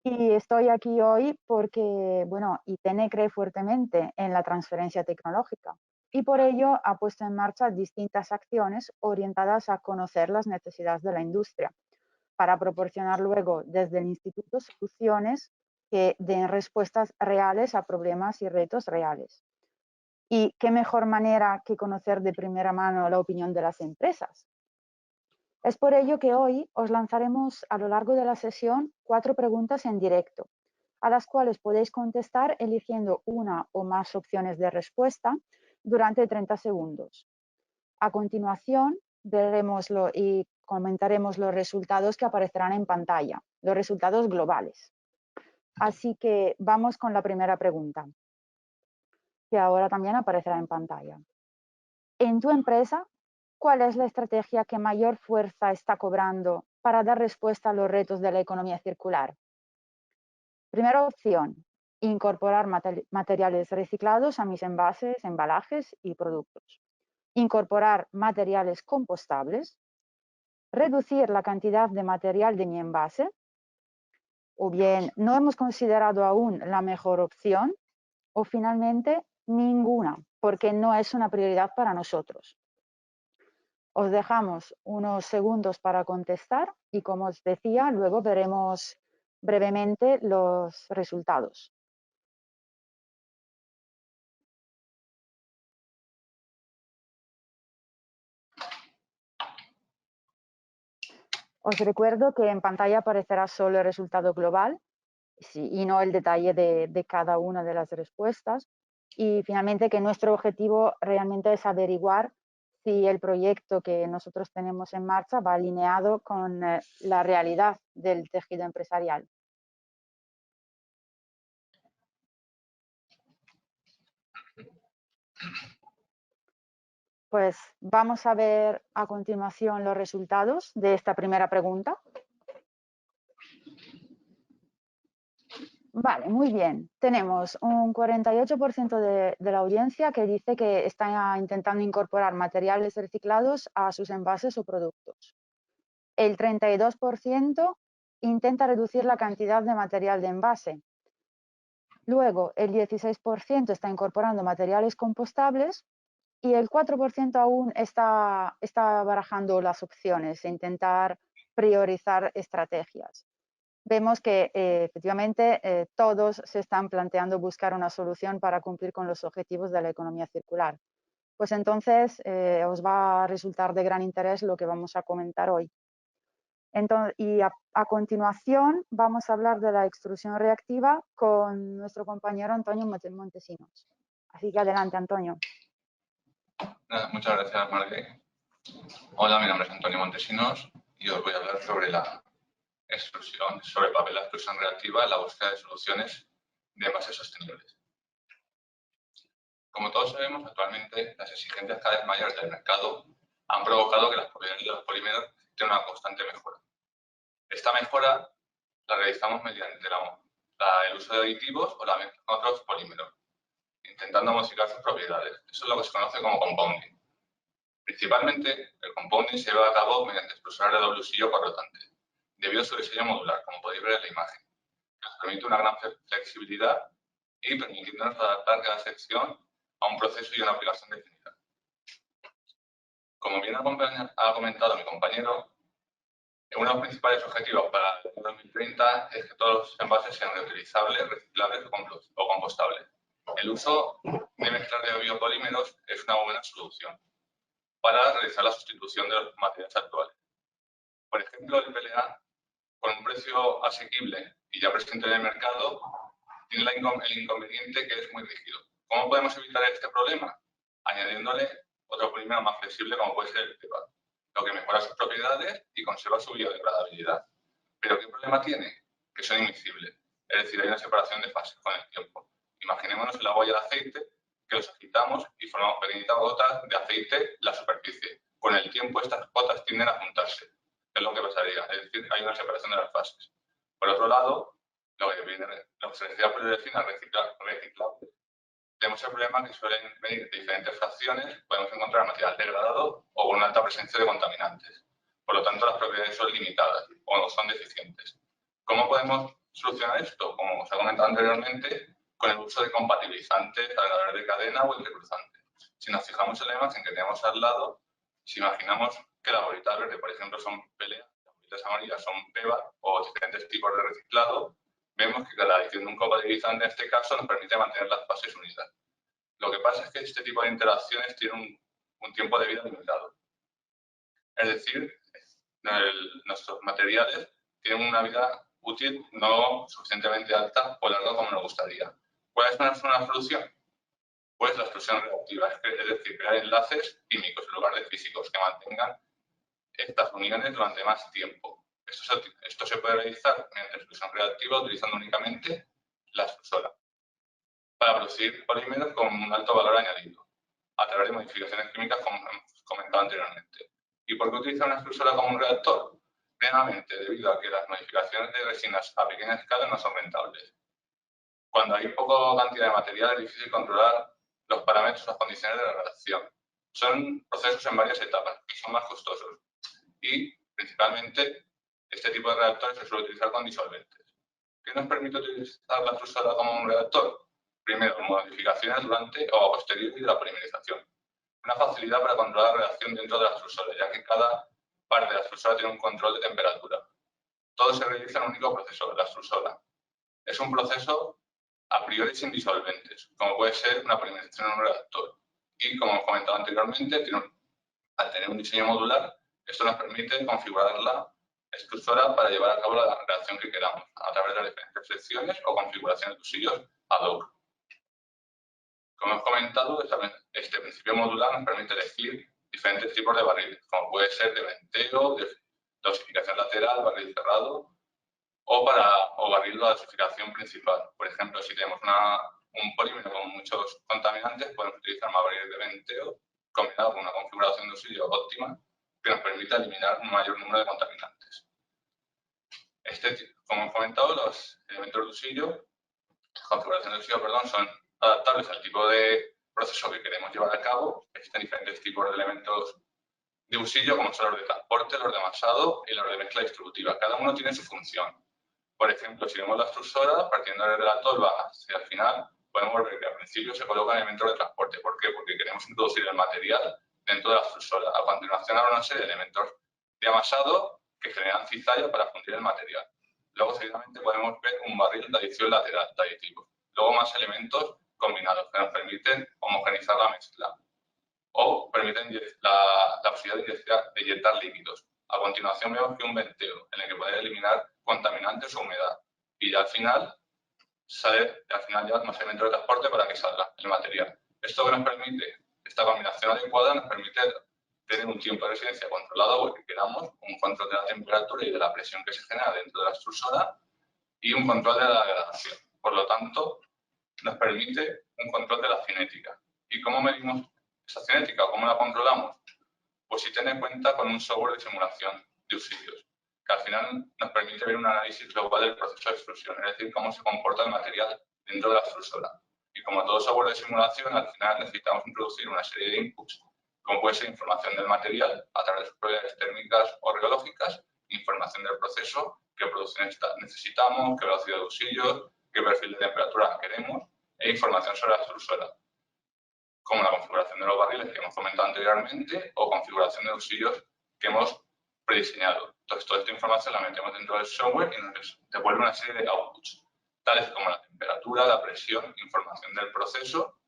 y estoy aquí hoy porque, bueno, ITN cree fuertemente en la transferencia tecnológica y por ello ha puesto en marcha distintas acciones orientadas a conocer las necesidades de la industria para proporcionar luego desde el instituto soluciones que den respuestas reales a problemas y retos reales. ¿Y qué mejor manera que conocer de primera mano la opinión de las empresas? Es por ello que hoy os lanzaremos a lo largo de la sesión 4 preguntas en directo, a las cuales podéis contestar eligiendo una o más opciones de respuesta durante 30 segundos. A continuación, veremoslo y comentaremos los resultados que aparecerán en pantalla, los resultados globales. Así que vamos con la primera pregunta, que ahora también aparecerá en pantalla. En tu empresa, ¿cuál es la estrategia que mayor fuerza está cobrando para dar respuesta a los retos de la economía circular? Primera opción, incorporar materiales reciclados a mis envases, embalajes y productos. Incorporar materiales compostables. Reducir la cantidad de material de mi envase. O bien, no hemos considerado aún la mejor opción. O finalmente, ninguna, porque no es una prioridad para nosotros. Os dejamos unos segundos para contestar y, como os decía, luego veremos brevemente los resultados. Os recuerdo que en pantalla aparecerá solo el resultado global y no el detalle de cada una de las respuestas. Y finalmente que nuestro objetivo realmente es averiguar si el proyecto que nosotros tenemos en marcha va alineado con la realidad del tejido empresarial. Pues vamos a ver a continuación los resultados de esta primera pregunta. Vale, muy bien. Tenemos un 48% de la audiencia que dice que está intentando incorporar materiales reciclados a sus envases o productos. El 32% intenta reducir la cantidad de material de envase. Luego, el 16% está incorporando materiales compostables y el 4% aún está barajando las opciones e intentar priorizar estrategias. Vemos que efectivamente todos se están planteando buscar una solución para cumplir con los objetivos de la economía circular. Pues entonces os va a resultar de gran interés lo que vamos a comentar hoy. Y a continuación vamos a hablar de la extrusión reactiva con nuestro compañero Antonio Montesinos. Así que adelante, Antonio. Muchas gracias, Margui. Hola, mi nombre es Antonio Montesinos y os voy a hablar sobre la extrusión, sobre el papel de la extrusión reactiva en la búsqueda de soluciones de envases sostenibles. Como todos sabemos, actualmente las exigencias cada vez mayores del mercado han provocado que las propiedades de los polímeros tengan una constante mejora. Esta mejora la realizamos mediante la el uso de aditivos o la mezcla con otros polímeros, intentando modificar sus propiedades. Eso es lo que se conoce como compounding. Principalmente, el compounding se lleva a cabo mediante explosores de doble usillo corrotante, debido a su diseño modular, como podéis ver en la imagen, que nos permite una gran flexibilidad y permitiéndonos adaptar cada sección a un proceso y una aplicación definida. Como bien ha comentado mi compañero, uno de los principales objetivos para el 2030 es que todos los envases sean reutilizables, reciclables o compostables. El uso de mezclas de biopolímeros es una buena solución para realizar la sustitución de los materiales actuales. Por ejemplo, el PLA, con un precio asequible y ya presente en el mercado, tiene el inconveniente que es muy rígido. ¿Cómo podemos evitar este problema? Añadiéndole otro polímero más flexible como puede ser el PEPA, lo que mejora sus propiedades y conserva su biodegradabilidad. ¿Pero qué problema tiene? Que son inmiscibles, es decir, hay una separación de fases con el tiempo. Imaginémonos el agua y el aceite, que los agitamos y formamos pequeñitas gotas de aceite en la superficie. Con el tiempo estas gotas tienden a juntarse, es lo que pasaría, es decir, hay una separación de las fases. Por otro lado, lo que se decía por decir reciclable. Tenemos el problema que suelen venir de diferentes fracciones, podemos encontrar material degradado o con una alta presencia de contaminantes. Por lo tanto, las propiedades son limitadas o no son deficientes. ¿Cómo podemos solucionar esto? Como os he comentado anteriormente, con el uso de compatibilizantes, agregadores de cadena o entrecruzantes. Si nos fijamos en la imagen que tenemos al lado, si imaginamos que las bolitas verdes, por ejemplo, son PLA, las bolitas amarillas son PEBA o diferentes tipos de reciclado, vemos que la adición de un compatibilizante en este caso nos permite mantener las fases unidas. Lo que pasa es que este tipo de interacciones tienen un tiempo de vida limitado. Es decir, nuestros materiales tienen una vida útil no suficientemente alta o larga como nos gustaría. ¿Cuál es una solución? Pues la extrusión reactiva, es decir, crear enlaces químicos en lugar de físicos que mantengan estas uniones durante más tiempo. Esto se puede realizar mediante extrusión reactiva utilizando únicamente la extrusora para producir polímeros con un alto valor añadido a través de modificaciones químicas como hemos comentado anteriormente. ¿Y por qué utilizar una extrusora como un reactor? Primeramente, debido a que las modificaciones de resinas a pequeña escala no son rentables. Cuando hay poca cantidad de material es difícil controlar los parámetros o las condiciones de la reacción. Son procesos en varias etapas que son más costosos y, principalmente, este tipo de reactores se suele utilizar con disolventes. ¿Qué nos permite utilizar la extrusora como un reactor? Primero, modificaciones durante o a posteriori de la polimerización. Una facilidad para controlar la reacción dentro de la extrusora, ya que cada parte de la extrusora tiene un control de temperatura. Todo se realiza en un único proceso, la extrusora. Es un proceso a priori sin disolventes, como puede ser una polimerización en un reactor. Y, como he comentado anteriormente, al tener un diseño modular, esto nos permite configurar la extrusora para llevar a cabo la reacción que queramos, a través de las diferentes secciones o configuraciones de usillos ad hoc. Como he comentado, este principio modular nos permite elegir diferentes tipos de barriles, como puede ser de venteo, de dosificación lateral, barril cerrado o barril de dosificación principal. Por ejemplo, si tenemos un polímero con muchos contaminantes, podemos utilizar más barriles de venteo combinado con una configuración de usillo óptima que nos permita eliminar un mayor número de contaminantes. Como he comentado, los elementos de usillo, configuraciones de usillo, perdón, son adaptables al tipo de proceso que queremos llevar a cabo. Existen diferentes tipos de elementos de usillo, como son los de transporte, los de amasado y los de mezcla distributiva. Cada uno tiene su función. Por ejemplo, si vemos la extrusora, partiendo de la tolva hacia el final, podemos ver que al principio se colocan elementos de transporte. ¿Por qué? Porque queremos introducir el material dentro de la extrusora. A continuación habrá una serie de elementos de amasado que generan cizalla para fundir el material. Luego, seguidamente, podemos ver un barril de adición lateral de aditivos. Luego, más elementos combinados que nos permiten homogeneizar la mezcla o permiten la posibilidad de inyectar líquidos. A continuación vemos que un venteo en el que poder eliminar contaminantes o humedad. Y ya al final ya más elementos de transporte para que salga el material. Esto que nos permite, esta combinación adecuada nos permite tener un tiempo de residencia controlado porque queramos, un control de la temperatura y de la presión que se genera dentro de la extrusora y un control de la degradación. Por lo tanto, nos permite un control de la cinética. ¿Y cómo medimos esa cinética o cómo la controlamos? Pues si tiene en cuenta con un software de simulación de usillos, que al final nos permite ver un análisis global del proceso de extrusión, es decir, cómo se comporta el material dentro de la extrusora. Y como todo software de simulación, al final necesitamos introducir una serie de inputs, como puede ser información del material a través de sus propiedades térmicas o rheológicas, información del proceso, qué producción necesitamos, qué velocidad de usillos, qué perfil de temperatura queremos, e información sobre la extrusora, como la configuración de los barriles que hemos comentado anteriormente o configuración de usillos que hemos prediseñado. Entonces, toda esta información la metemos dentro del software y nos devuelve una serie de outputs, tales como la temperatura, la presión, información del proceso,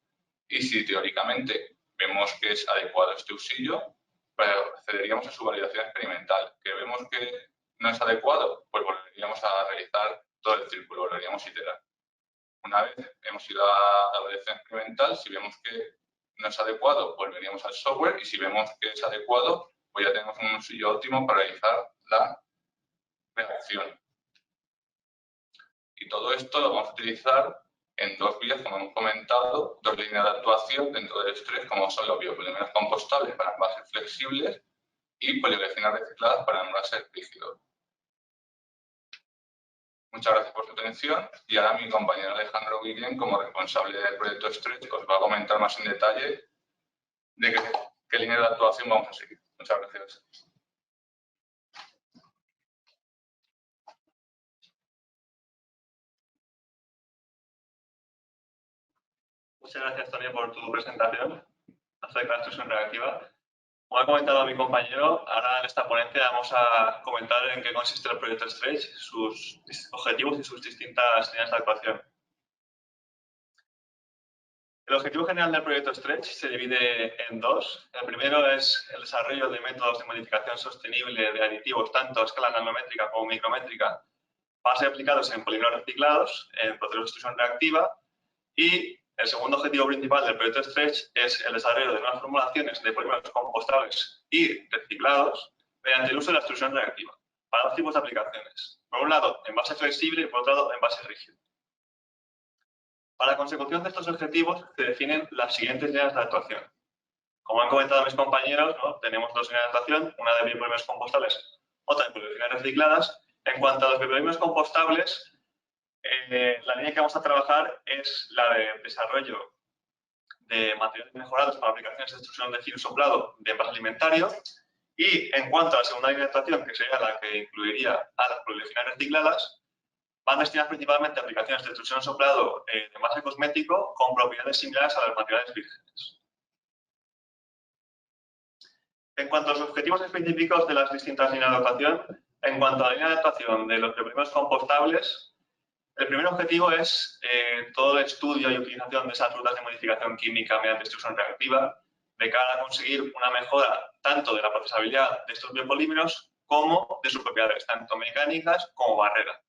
y si teóricamente vemos que es adecuado este usillo, procederíamos a su validación experimental. ¿Que vemos que no es adecuado? Pues volveríamos a realizar todo el círculo, volveríamos a iterar. Una vez hemos ido a la validación experimental, si vemos que no es adecuado, volveríamos al software, y si vemos que es adecuado, pues ya tenemos un usillo óptimo para realizar la reacción. Y todo esto lo vamos a utilizar en dos vías, como hemos comentado, dos líneas de actuación dentro del estrés, como son los biopolímeros compostables para envases flexibles y poliurethanas recicladas para envases rígidos. Muchas gracias por su atención, y ahora mi compañero Alejandro Guillén, como responsable del proyecto Stretch, os va a comentar más en detalle de qué línea de actuación vamos a seguir. Muchas gracias. Muchas gracias, Tony, por tu presentación acerca de la extrusión reactiva. Como ha comentado mi compañero, ahora en esta ponencia vamos a comentar en qué consiste el proyecto Stretch, sus objetivos y sus distintas líneas de actuación. El objetivo general del proyecto Stretch se divide en dos. El primero es el desarrollo de métodos de modificación sostenible de aditivos tanto a escala nanométrica como micrométrica para ser aplicados en polímeros reciclados, en procesos de extrusión reactiva. Y el segundo objetivo principal del proyecto Stretch es el desarrollo de nuevas formulaciones de polímeros compostables y reciclados mediante el uso de la extrusión reactiva para dos tipos de aplicaciones. Por un lado, en base flexible y por otro lado, en base rígido. Para la consecución de estos objetivos se definen las siguientes líneas de actuación. Como han comentado mis compañeros, ¿no? Tenemos dos líneas de actuación, una de biopolímeros compostables, otra de poliurethanas recicladas. En cuanto a los biopolímeros compostables, la línea que vamos a trabajar es la de desarrollo de materiales mejorados para aplicaciones de extrusión de filo soplado de envase alimentario. Y en cuanto a la segunda línea de actuación, que sería la que incluiría a las poliurethanas recicladas, van destinadas principalmente a aplicaciones de extrusión soplado de envase cosmético con propiedades similares a los materiales vírgenes. En cuanto a los objetivos específicos de las distintas líneas de actuación, en cuanto a la línea de actuación de los biopolímeros compostables, el primer objetivo es todo el estudio y utilización de esas rutas de modificación química mediante extrusión reactiva de cara a conseguir una mejora tanto de la procesabilidad de estos biopolímeros como de sus propiedades, tanto mecánicas como barrera.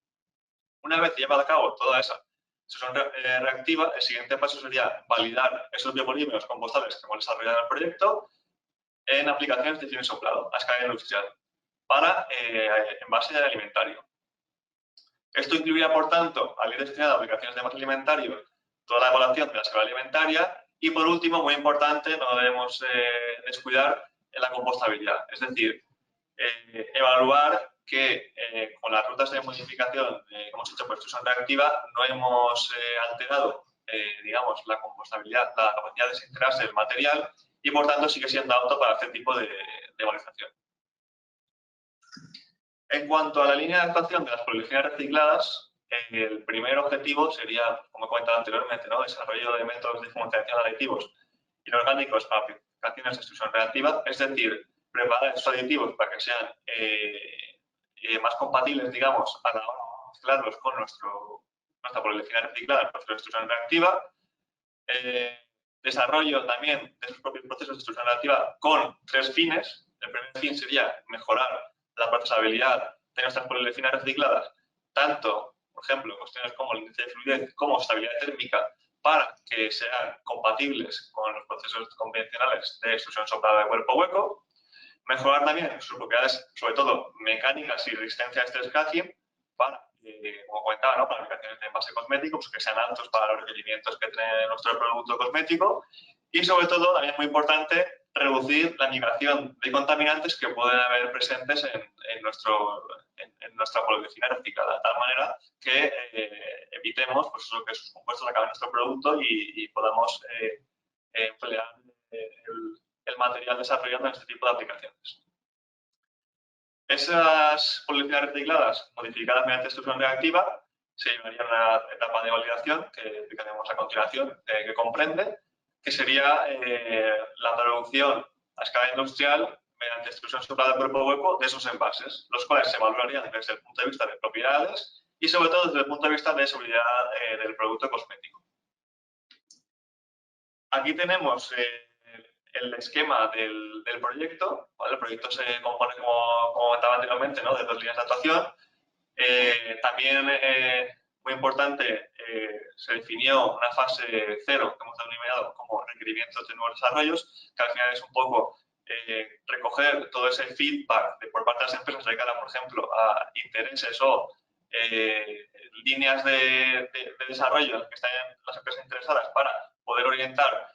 Una vez llevada a cabo toda esa extrusión reactiva, el siguiente paso sería validar esos biopolímeros compostables que hemos desarrollado en el proyecto en aplicaciones de filo soplado a escala industrial para envase alimentario. Esto incluiría, por tanto, al ir destinado a aplicaciones de envase alimentario, toda la evaluación de la escala alimentaria y, por último, muy importante, no debemos descuidar la compostabilidad, es decir, evaluar que con las rutas de modificación que hemos hecho por extrusión reactiva no hemos alterado, digamos, la compostabilidad, la capacidad de desintegrarse del material y, por tanto, sigue siendo apto para este tipo de valorización. En cuanto a la línea de actuación de las poliurethanas recicladas, el primer objetivo sería, como he comentado anteriormente, ¿no? Desarrollo de métodos de diferenciación de aditivos inorgánicos para aplicaciones de extrusión reactiva, es decir, preparar estos aditivos para que sean más compatibles, digamos, a la hora de mezclarlos con nuestra poliuretana reciclada en proceso de extrusión reactiva. Desarrollo también de sus propios procesos de extrusión reactiva con tres fines. El primer fin sería mejorar la procesabilidad de nuestras poliurethanas recicladas, tanto, por ejemplo, cuestiones como el índice de fluidez como estabilidad térmica, para que sean compatibles con los procesos convencionales de extrusión soplada de cuerpo hueco. Mejorar también sus propiedades, sobre todo mecánicas y resistencia a estrés cracking, para, como comentaba, ¿no? Para aplicaciones de envase cosmético, pues que sean altos para los requerimientos que tiene nuestro producto cosmético. Y sobre todo, también muy importante, reducir la migración de contaminantes que pueden haber presentes en nuestra polimerización reciclada, de tal manera que evitemos pues, que esos compuestos acaben en nuestro producto y podamos emplear el material desarrollado en este tipo de aplicaciones. Esas polimerizaciones recicladas modificadas mediante extrusión reactiva se llevarían a una etapa de validación que explicaremos a continuación, que comprende que sería la producción a escala industrial mediante extrusión soplada de cuerpo hueco de esos envases, los cuales se evaluarían desde el punto de vista de propiedades y sobre todo desde el punto de vista de seguridad del producto cosmético. Aquí tenemos el esquema del proyecto. ¿Vale? El proyecto se compone, como comentaba anteriormente, ¿no? de 2 líneas de actuación. También, muy importante, se definió una fase 0 que hemos denominado como requerimientos de nuevos desarrollos, que al final es un poco recoger todo ese feedback por parte de las empresas de cara, por ejemplo, a intereses o líneas de desarrollo en las que están las empresas interesadas para poder orientar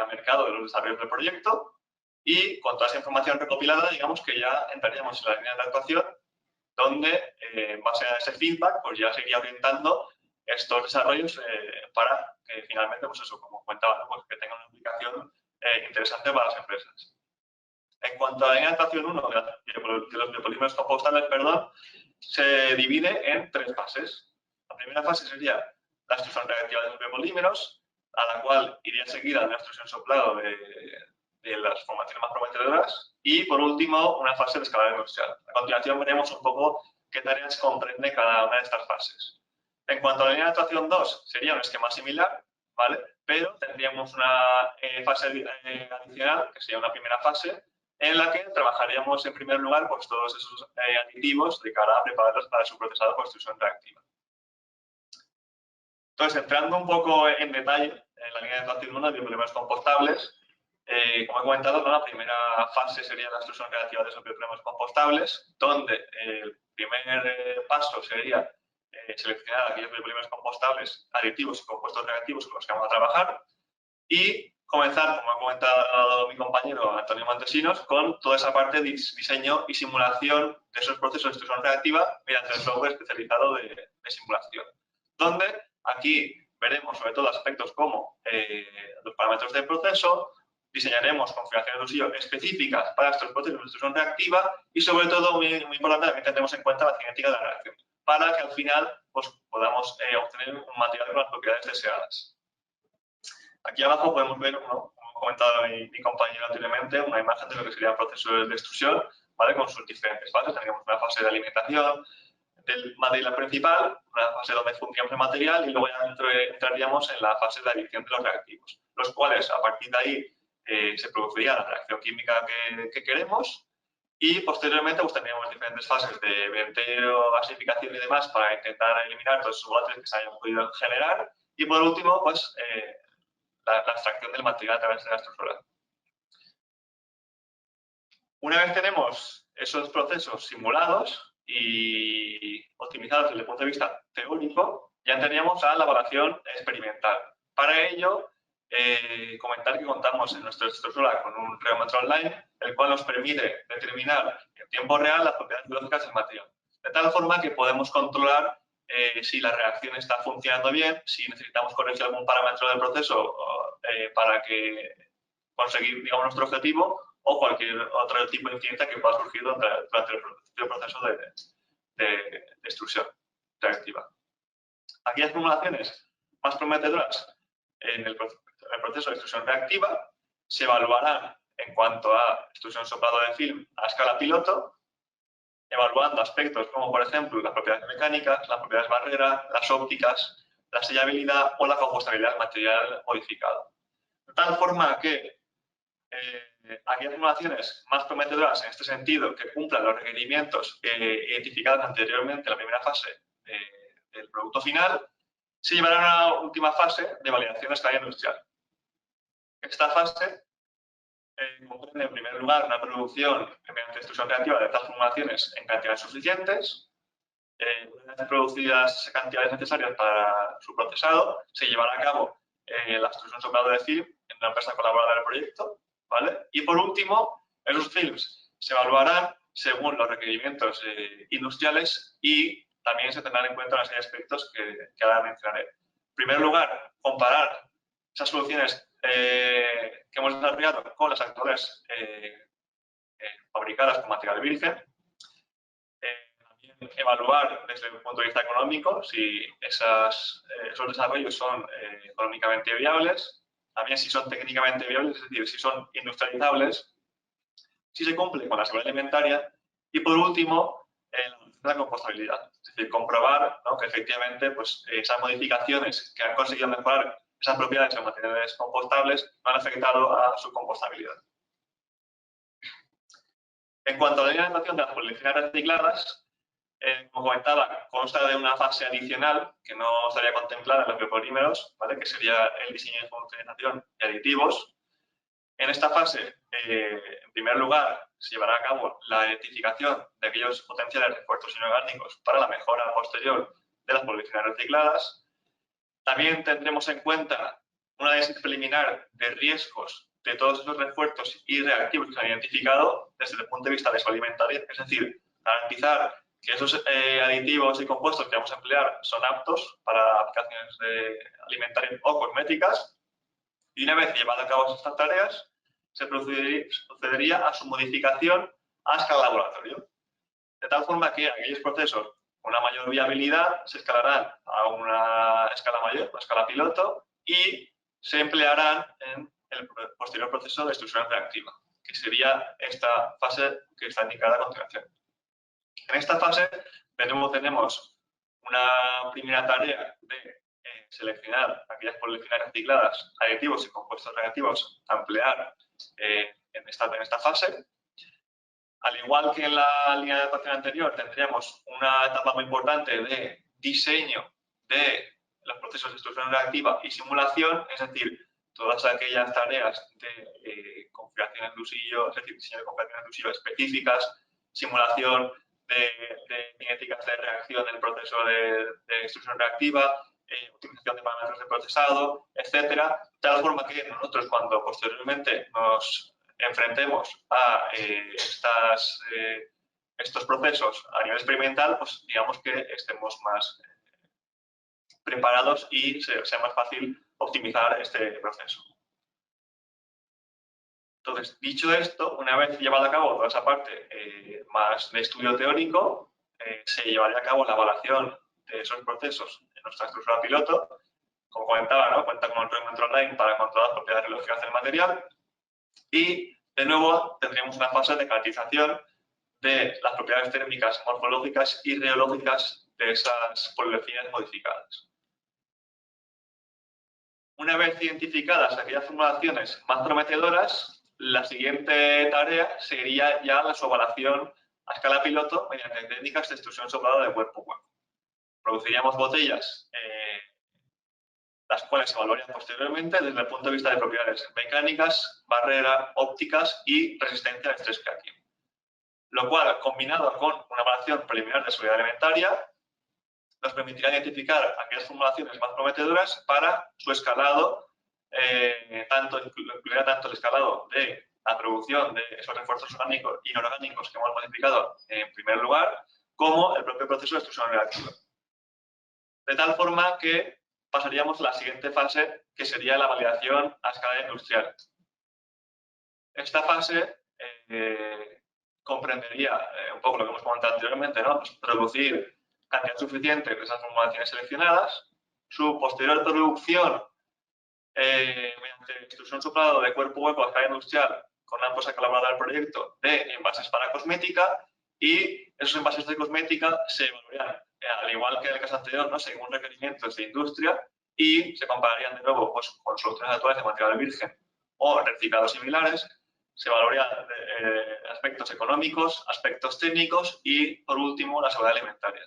a mercado de los desarrollos del proyecto, y con toda esa información recopilada, digamos que ya entraríamos en la línea de actuación donde, en base a ese feedback, pues ya seguiría orientando estos desarrollos para que finalmente, pues eso, como comentaba, ¿no? Pues que tengan una aplicación interesante para las empresas. En cuanto a la línea de actuación 1 de los biopolímeros compostables, se divide en 3 fases. La primera fase sería la extrusión reactiva de los biopolímeros, a la cual iría seguida de una extrusión soplado de las formaciones más prometedoras, y por último una fase de escalada industrial. A continuación veremos un poco qué tareas comprende cada una de estas fases. En cuanto a la línea de actuación 2, sería un esquema similar, ¿vale? Pero tendríamos una fase adicional, que sería una primera fase, en la que trabajaríamos en primer lugar pues, todos esos aditivos de cara a prepararlos para su procesado por extrusión reactiva. Entonces, entrando un poco en detalle en la línea de actuación 1 de biopolímeros compostables, como he comentado, la primera fase sería la extrusión reactiva de esos biopolímeros compostables, donde el primer paso sería seleccionar aquellos biopolímeros compostables, aditivos y compuestos reactivos con los que vamos a trabajar, y comenzar, como ha comentado mi compañero Antonio Montesinos, con toda esa parte de diseño y simulación de esos procesos de extrusión reactiva mediante el software especializado de simulación, donde aquí veremos sobre todo aspectos como los parámetros del proceso, diseñaremos configuraciones de usuario específicas para estos procesos de extrusión reactiva y sobre todo, muy importante, también tendremos en cuenta la cinética de la reacción, para que al final pues, podamos obtener un material con las propiedades deseadas. Aquí abajo podemos ver, como ha comentado mi compañero anteriormente, una imagen de lo que serían procesos de extrusión, ¿vale? Con sus diferentes fases. Tendríamos una fase de alimentación del material principal, una fase donde funcionamos el material, y luego ya entraríamos en la fase de adición de los reactivos, los cuales a partir de ahí se produciría la reacción química que queremos, y posteriormente pues, tendríamos diferentes fases de verteo, gasificación y demás para intentar eliminar todos esos volátiles que se hayan podido generar, y por último pues la extracción del material a través de la extrusora. Una vez tenemos esos procesos simulados y optimizados desde el punto de vista teórico, ya entraríamos a la evaluación experimental. Para ello, comentar que contamos en nuestra extrusora con un reómetro online, el cual nos permite determinar en tiempo real las propiedades biológicas del material, de tal forma que podemos controlar si la reacción está funcionando bien, si necesitamos corregir algún parámetro del proceso para conseguir, digamos, nuestro objetivo, o cualquier otro tipo de incidencia que pueda surgir durante el proceso de extrusión reactiva. Aquellas formulaciones más prometedoras en el proceso de extrusión reactiva se evaluarán en cuanto a extrusión soplado de film a escala piloto, evaluando aspectos como, por ejemplo, las propiedades mecánicas, las propiedades barrera, las ópticas, la sellabilidad o la compostabilidad del material modificado. De tal forma que aquellas formulaciones más prometedoras en este sentido, que cumplan los requerimientos identificados anteriormente en la primera fase del producto final, se llevarán a una última fase de validación a escala industrial. Esta fase comprende, en primer lugar, una producción mediante extrusión reactiva de estas formulaciones en cantidades suficientes. Una vez producidas esas cantidades necesarias para su procesado, se llevará a cabo la extrusión soplado de film en una empresa colaboradora del proyecto, ¿vale? Y por último, esos films se evaluarán según los requerimientos industriales y también se tendrán en cuenta una serie de aspectos que ahora mencionaré. En primer lugar, comparar esas soluciones que hemos desarrollado con las actuales fabricadas con material virgen. También evaluar desde el punto de vista económico si esos desarrollos son económicamente viables, también si son técnicamente viables, es decir, si son industrializables, si se cumple con la seguridad alimentaria y, por último, la compostabilidad. Es decir, comprobar, ¿no?, que efectivamente pues, esas modificaciones que han conseguido mejorar esas propiedades de materiales compostables no han afectado a su compostabilidad. En cuanto a la alimentación de las polifinas recicladas, como comentaba, consta de una fase adicional que no estaría contemplada en los biopolímeros, ¿vale?, que sería el diseño de funcionalización y aditivos. En esta fase, en primer lugar, se llevará a cabo la identificación de aquellos potenciales refuerzos inorgánicos para la mejora posterior de las polifinas recicladas. También tendremos en cuenta un análisis preliminar de riesgos de todos esos refuerzos y reactivos que se han identificado desde el punto de vista de su alimentaria, es decir, garantizar que esos aditivos y compuestos que vamos a emplear son aptos para aplicaciones alimentarias o cosméticas. Y una vez llevadas a cabo estas tareas, se procedería a su modificación a escala laboratorio, de tal forma que aquellos procesos con una mayor viabilidad se escalarán a una escala mayor, una escala piloto, y se emplearán en el posterior proceso de extrusión reactiva, que sería esta fase que está indicada a continuación. En esta fase, de nuevo, tenemos una primera tarea de seleccionar aquellas polifinas recicladas, aditivos y compuestos reactivos a emplear en esta fase. Al igual que en la línea de actuación anterior, tendríamos una etapa muy importante de diseño de los procesos de extrusión reactiva y simulación, es decir, todas aquellas tareas de configuraciones de usillo, es decir, diseño de configuraciones de usillo específicas, simulación de cinéticas de reacción del proceso de extrusión reactiva, utilización de parámetros de procesado, etcétera, de tal forma que nosotros, cuando posteriormente nos enfrentemos a estos procesos a nivel experimental, pues digamos que estemos más preparados y sea más fácil optimizar este proceso. Entonces, dicho esto, una vez llevada a cabo toda esa parte más de estudio teórico, se llevaría a cabo la evaluación de esos procesos en nuestra estructura piloto. Como comentaba, ¿no?, cuenta con un reglamento online para controlar las propiedades biológicas del material y, de nuevo, tendríamos una fase de caracterización de las propiedades térmicas, morfológicas y rheológicas de esas polifinas modificadas. Una vez identificadas aquellas formulaciones más prometedoras, la siguiente tarea sería ya su evaluación a escala piloto mediante técnicas de extrusión soplada de cuerpo hueco. Produciríamos botellas, las cuales se evaluarían posteriormente desde el punto de vista de propiedades mecánicas, barrera, ópticas y resistencia al estrés cracking. Lo cual, combinado con una evaluación preliminar de seguridad alimentaria, nos permitirá identificar aquellas formulaciones más prometedoras para su escalado, incluirá tanto el escalado de la producción de esos refuerzos orgánicos e inorgánicos que hemos modificado en primer lugar, como el propio proceso de extrusión reactiva. De tal forma que pasaríamos a la siguiente fase, que sería la validación a escala industrial. Esta fase comprendería un poco lo que hemos comentado anteriormente, ¿no?, pues producir cantidad suficiente de esas formulaciones seleccionadas, su posterior producción mediante extrusión soplada de cuerpo hueco a escala industrial con una empresa colaboradora del proyecto de envases para cosmética, y esos envases de cosmética se evaluarían, al igual que en el caso anterior, ¿no?, según requerimientos de industria, y se compararían de nuevo pues, con soluciones actuales de material virgen o reciclados similares. Se evaluarían aspectos económicos, aspectos técnicos y, por último, la seguridad alimentaria.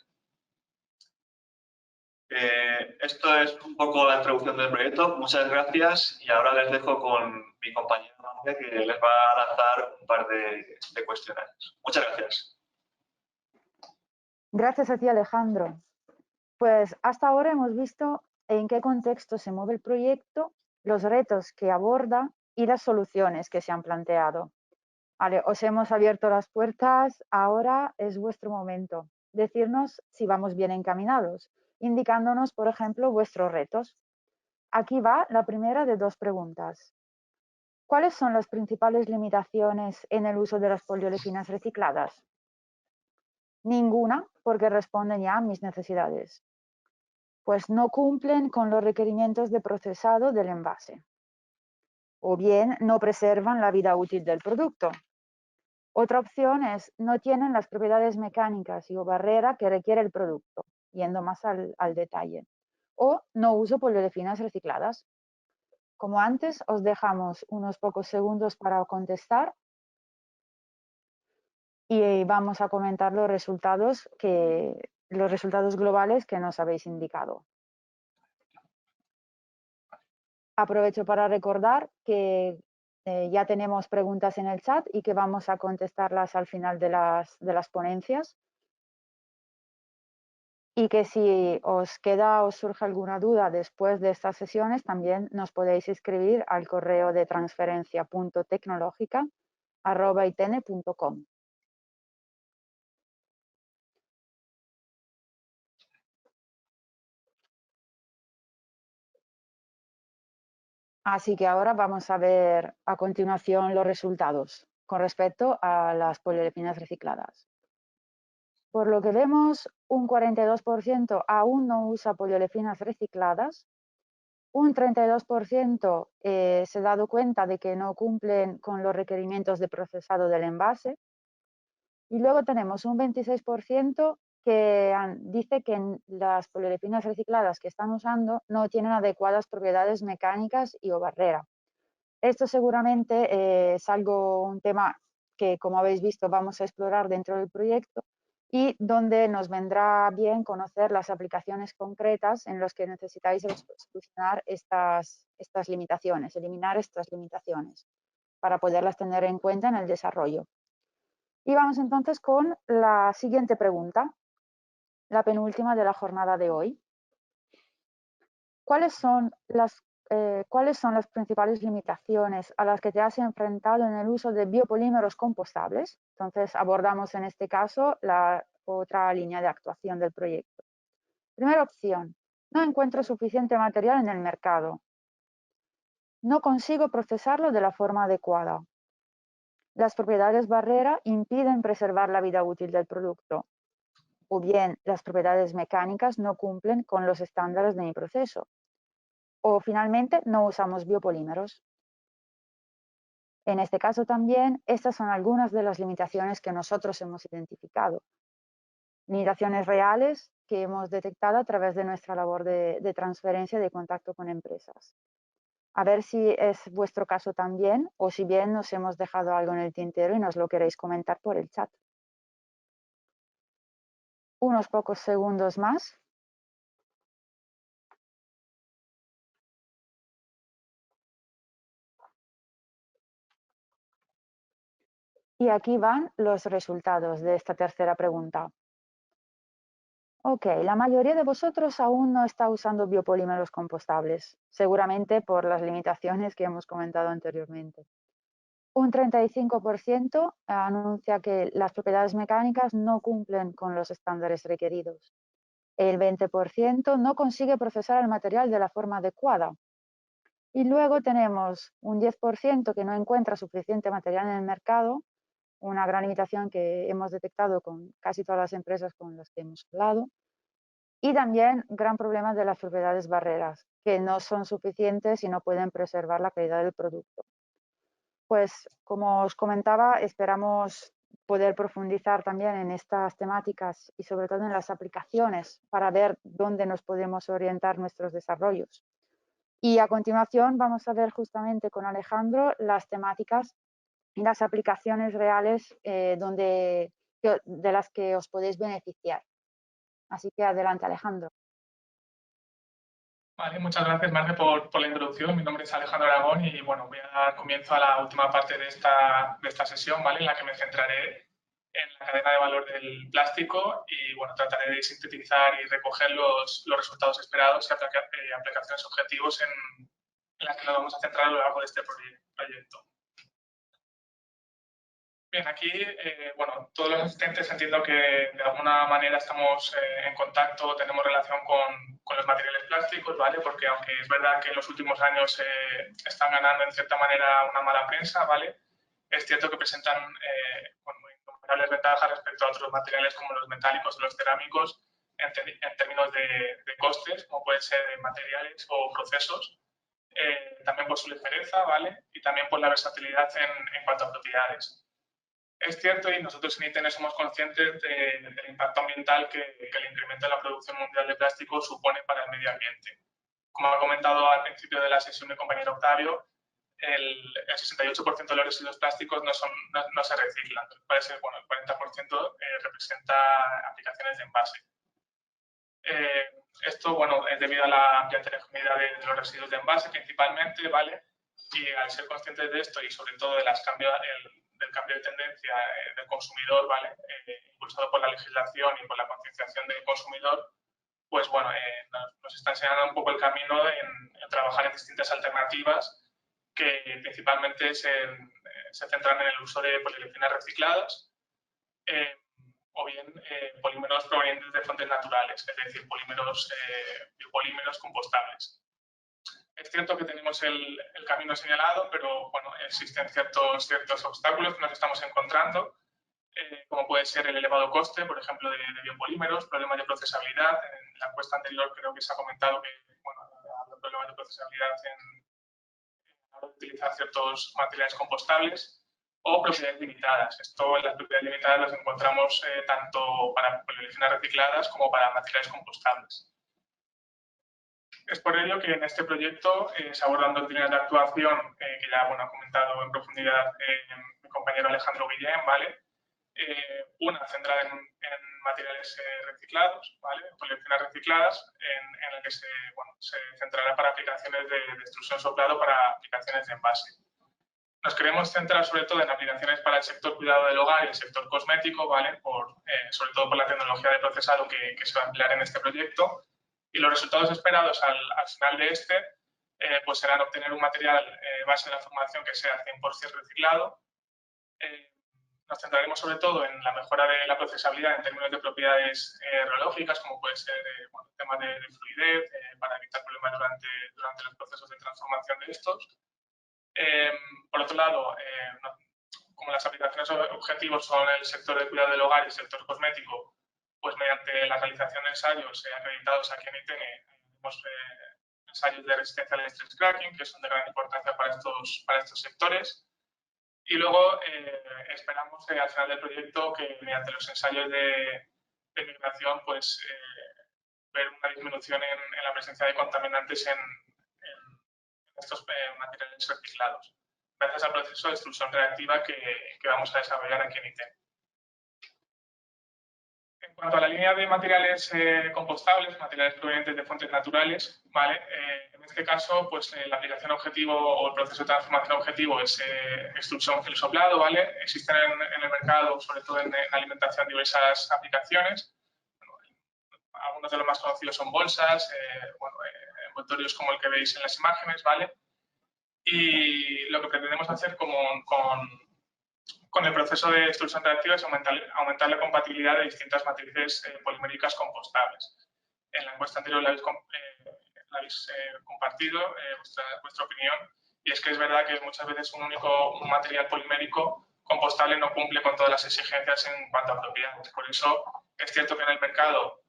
Esto es un poco la introducción del proyecto. Muchas gracias y ahora les dejo con mi compañero Manuel, que les va a lanzar un par de cuestionarios. Muchas gracias. Gracias a ti, Alejandro. Pues hasta ahora hemos visto en qué contexto se mueve el proyecto, los retos que aborda y las soluciones que se han planteado. Vale, os hemos abierto las puertas, ahora es vuestro momento. Decirnos si vamos bien encaminados, indicándonos, por ejemplo, vuestros retos. Aquí va la primera de 2 preguntas. ¿Cuáles son las principales limitaciones en el uso de las poliolefinas recicladas? Ninguna, porque responden ya a mis necesidades. Pues no cumplen con los requerimientos de procesado del envase. O bien no preservan la vida útil del producto. Otra opción es no tienen las propiedades mecánicas y o barrera que requiere el producto, yendo más al detalle. O no uso poliolefinas recicladas. Como antes, os dejamos unos pocos segundos para contestar y vamos a comentar los resultados globales que nos habéis indicado. Aprovecho para recordar que ya tenemos preguntas en el chat y que vamos a contestarlas al final de las ponencias. Y que si os surge alguna duda después de estas sesiones, también nos podéis escribir al correo de transferencia.tecnologica@itene.com. Así que ahora vamos a ver a continuación los resultados con respecto a las poliolefinas recicladas. Por lo que vemos, un 42% aún no usa poliolefinas recicladas, un 32% se ha dado cuenta de que no cumplen con los requerimientos de procesado del envase, y luego tenemos un 26% que dice que las poliolefinas recicladas que están usando no tienen adecuadas propiedades mecánicas y o barrera. Esto seguramente es un tema que, como habéis visto, vamos a explorar dentro del proyecto y donde nos vendrá bien conocer las aplicaciones concretas en las que necesitáis solucionar estas limitaciones, eliminar estas limitaciones para poderlas tener en cuenta en el desarrollo. Y vamos entonces con la siguiente pregunta, la penúltima de la jornada de hoy. ¿Cuáles son las principales limitaciones a las que te has enfrentado en el uso de biopolímeros compostables? Entonces, abordamos en este caso la otra línea de actuación del proyecto. Primera opción, no encuentro suficiente material en el mercado. No consigo procesarlo de la forma adecuada. Las propiedades barrera impiden preservar la vida útil del producto. O bien, las propiedades mecánicas no cumplen con los estándares de mi proceso. O finalmente, no usamos biopolímeros. En este caso también, estas son algunas de las limitaciones que nosotros hemos identificado. Limitaciones reales que hemos detectado a través de nuestra labor de transferencia de contacto con empresas. A ver si es vuestro caso también o si bien nos hemos dejado algo en el tintero y nos lo queréis comentar por el chat. Unos pocos segundos más. Y aquí van los resultados de esta tercera pregunta. Ok, la mayoría de vosotros aún no está usando biopolímeros compostables, seguramente por las limitaciones que hemos comentado anteriormente. Un 35% anuncia que las propiedades mecánicas no cumplen con los estándares requeridos. El 20% no consigue procesar el material de la forma adecuada. Y luego tenemos un 10% que no encuentra suficiente material en el mercado, una gran limitación que hemos detectado con casi todas las empresas con las que hemos hablado. Y también gran problema de las propiedades barreras, que no son suficientes y no pueden preservar la calidad del producto. Pues, como os comentaba, esperamos poder profundizar también en estas temáticas y sobre todo en las aplicaciones para ver dónde nos podemos orientar nuestros desarrollos. Y a continuación vamos a ver justamente con Alejandro las temáticas y las aplicaciones reales de las que os podéis beneficiar. Así que adelante, Alejandro. Vale, muchas gracias, Marge, por la introducción. Mi nombre es Alejandro Aragón y bueno, voy a dar comienzo a la última parte de esta sesión, ¿vale? En la que me centraré en la cadena de valor del plástico y bueno, trataré de sintetizar y recoger los resultados esperados y aplicaciones objetivos en las que nos vamos a centrar a lo largo de este proyecto. proyecto. Bien, aquí, bueno, todos los asistentes entiendo que de alguna manera estamos en contacto, tenemos relación con los materiales plásticos, ¿vale? Porque aunque es verdad que en los últimos años están ganando en cierta manera una mala prensa, ¿vale? Es cierto que presentan innumerables ventajas respecto a otros materiales como los metálicos o los cerámicos en términos de costes, como pueden ser de materiales o procesos, también por su ligereza, ¿vale? Y también por la versatilidad en cuanto a propiedades. Es cierto, y nosotros en ITN somos conscientes del impacto ambiental que el incremento en la producción mundial de plástico supone para el medio ambiente. Como ha comentado al principio de la sesión mi compañero Octavio, el 68% de los residuos plásticos no se reciclan, el 40% representa aplicaciones de envase. Esto, bueno, es debido a la amplia heterogeneidad de los residuos de envase principalmente, ¿vale? Y al ser conscientes de esto y sobre todo del cambio de tendencia del consumidor, ¿vale? Impulsado por la legislación y por la concienciación del consumidor, pues bueno, nos está enseñando un poco el camino en trabajar en distintas alternativas que principalmente se centran en el uso de poliolefines recicladas o bien polímeros provenientes de fuentes naturales, es decir, biopolímeros compostables. Es cierto que tenemos el camino señalado, pero bueno, existen ciertos obstáculos que nos estamos encontrando, como puede ser el elevado coste, por ejemplo, de biopolímeros, problemas de procesabilidad. En la encuesta anterior creo que se ha comentado que bueno, hay problemas de procesabilidad a la hora de utilizar ciertos materiales compostables o propiedades limitadas. En las propiedades limitadas las encontramos tanto para poliolefines recicladas como para materiales compostables. Es por ello que en este proyecto se abordan dos líneas de actuación que ya ha comentado en profundidad mi compañero Alejandro Guillén, ¿vale? Una centrada en materiales reciclados, ¿vale? Poliolefines recicladas, en el que se centrará para aplicaciones de extrusión soplado para aplicaciones de envase. Nos queremos centrar sobre todo en aplicaciones para el sector cuidado del hogar y el sector cosmético, ¿vale? Sobre todo por la tecnología de procesado que se va a emplear en este proyecto. Y los resultados esperados al final de pues serán obtener un material base de la formulación que sea 100% reciclado. Nos centraremos sobre todo en la mejora de la procesabilidad en términos de propiedades reológicas, como puede ser temas de fluidez, para evitar problemas durante los procesos de transformación de estos. Por otro lado, como las aplicaciones objetivos son el sector de cuidado del hogar y el sector cosmético, pues mediante la realización de ensayos acreditados aquí en ITN, tenemos ensayos de resistencia al stress cracking, que son de gran importancia para estos sectores. Y luego esperamos al final del proyecto que mediante los ensayos de migración, pues ver una disminución en la presencia de contaminantes en estos materiales reciclados, gracias al proceso de extrusión reactiva que vamos a desarrollar aquí en ITN. En cuanto a la línea de materiales compostables, materiales provenientes de fuentes naturales, ¿vale? En este caso, pues la aplicación objetivo o el proceso de transformación objetivo es extrusión fil soplado, ¿vale? Existen en el mercado, sobre todo en alimentación, diversas aplicaciones. Bueno, algunos de los más conocidos son bolsas, envoltorios como el que veis en las imágenes, ¿vale? Y lo que pretendemos hacer con el proceso de extrusión reactiva es aumentar la compatibilidad de distintas matrices poliméricas compostables. En la encuesta anterior la habéis compartido vuestra opinión, y es que es verdad que muchas veces un material polimérico compostable no cumple con todas las exigencias en cuanto a propiedades. Por eso es cierto que en el mercado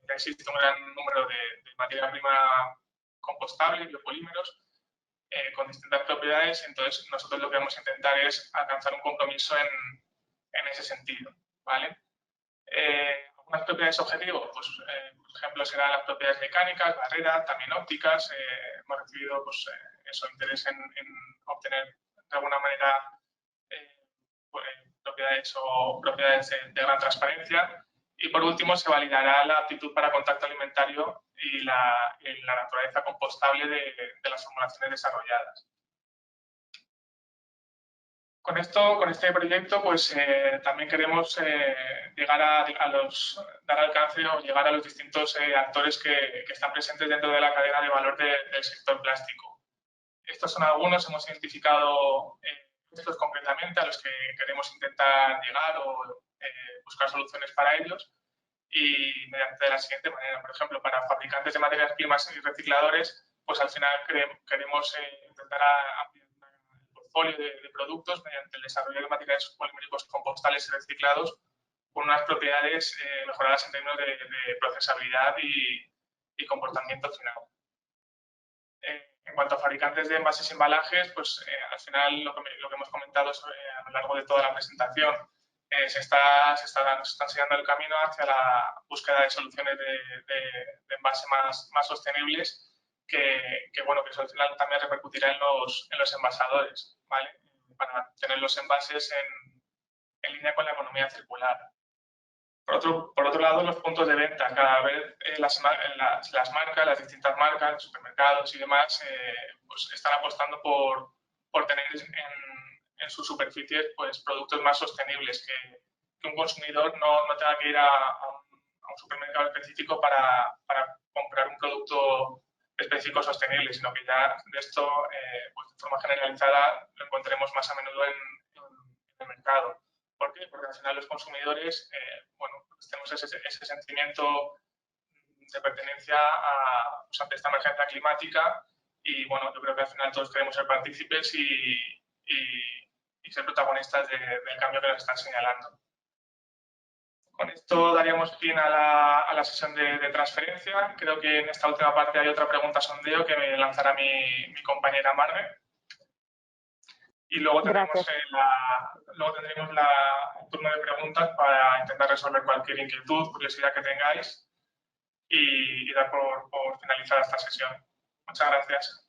ya existe un gran número de materia prima compostable, biopolímeros, con distintas propiedades. Entonces nosotros lo que vamos a intentar es alcanzar un compromiso en ese sentido, ¿vale? Algunas propiedades objetivo, pues por ejemplo serán las propiedades mecánicas, barreras, también ópticas. Hemos recibido pues interés en obtener de alguna manera propiedades de gran transparencia. Y por último, se validará la aptitud para contacto alimentario y la naturaleza compostable de las formulaciones desarrolladas. Con este proyecto, pues también queremos llegar dar alcance o llegar a los distintos actores que están presentes dentro de la cadena de valor del sector plástico. estos son algunos, hemos identificado estos concretamente a los que queremos intentar llegar o buscar soluciones para ellos, y mediante la siguiente manera. Por ejemplo, para fabricantes de materias primas y recicladores, pues al final queremos intentar ampliar el portfolio de productos mediante el desarrollo de materiales poliméricos compostales y reciclados con unas propiedades mejoradas en términos de procesabilidad y comportamiento final. En cuanto a fabricantes de envases y embalajes, pues al final lo que hemos comentado a lo largo de toda la presentación, se está enseñando el camino hacia la búsqueda de soluciones de envase más sostenibles que eso al final también repercutirá en los envasadores, ¿vale? Para tener los envases en línea con la economía circular. Por otro lado, los puntos de venta. Cada vez las marcas, las distintas marcas, los supermercados y demás, pues están apostando por tener en sus superficies pues, productos más sostenibles, que un consumidor no tenga que ir a un supermercado específico para comprar un producto específico sostenible, sino que ya de esto, pues, de forma generalizada, lo encontraremos más a menudo en el mercado. ¿Por qué? Porque al final los consumidores, tenemos ese sentimiento de pertenencia ante esta emergencia climática y, yo creo que al final todos queremos ser partícipes y ser protagonistas del cambio que nos están señalando. Con esto daríamos fin a la sesión de transferencia. Creo que en esta última parte hay otra pregunta sondeo que me lanzará mi compañera Marge. Y luego tendremos el turno de preguntas para intentar resolver cualquier inquietud, curiosidad que tengáis y dar por finalizada esta sesión. Muchas gracias.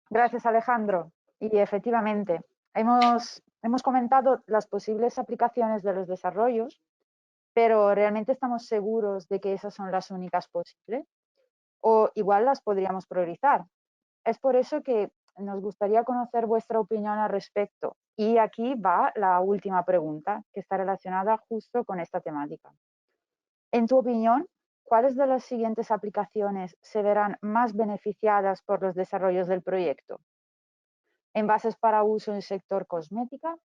Gracias, Alejandro. Y efectivamente, hemos comentado las posibles aplicaciones de los desarrollos, pero ¿realmente estamos seguros de que esas son las únicas posibles? O igual las podríamos priorizar. Es por eso que nos gustaría conocer vuestra opinión al respecto. Y aquí va la última pregunta, que está relacionada justo con esta temática. En tu opinión, ¿cuáles de las siguientes aplicaciones se verán más beneficiadas por los desarrollos del proyecto? ¿Envases para uso en el sector cosmética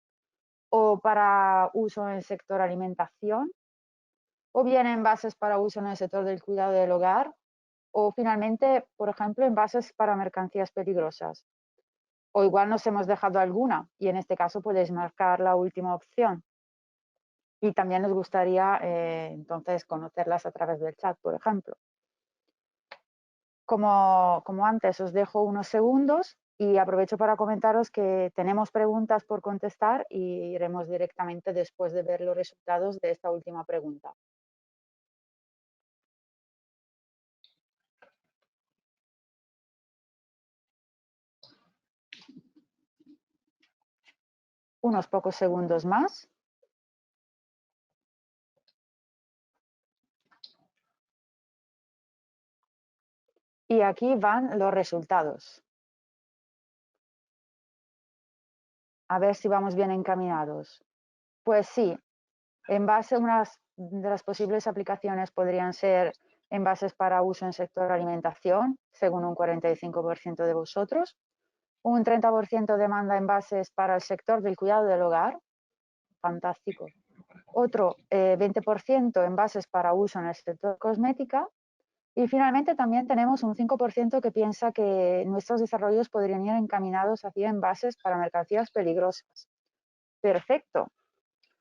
o para uso en el sector alimentación? ¿O bien envases para uso en el sector del cuidado del hogar? O finalmente, por ejemplo, envases para mercancías peligrosas. O igual nos hemos dejado alguna y en este caso podéis marcar la última opción. Y también nos gustaría entonces conocerlas a través del chat, por ejemplo. Como antes, os dejo unos segundos y aprovecho para comentaros que tenemos preguntas por contestar y iremos directamente después de ver los resultados de esta última pregunta. Unos pocos segundos más. Y aquí van los resultados. A ver si vamos bien encaminados. Pues sí, unas de las posibles aplicaciones podrían ser envases para uso en sector alimentación, según un 45% de vosotros. Un 30% demanda envases para el sector del cuidado del hogar. Fantástico. Otro 20% envases para uso en el sector cosmética. Y finalmente también tenemos un 5% que piensa que nuestros desarrollos podrían ir encaminados hacia envases para mercancías peligrosas. Perfecto.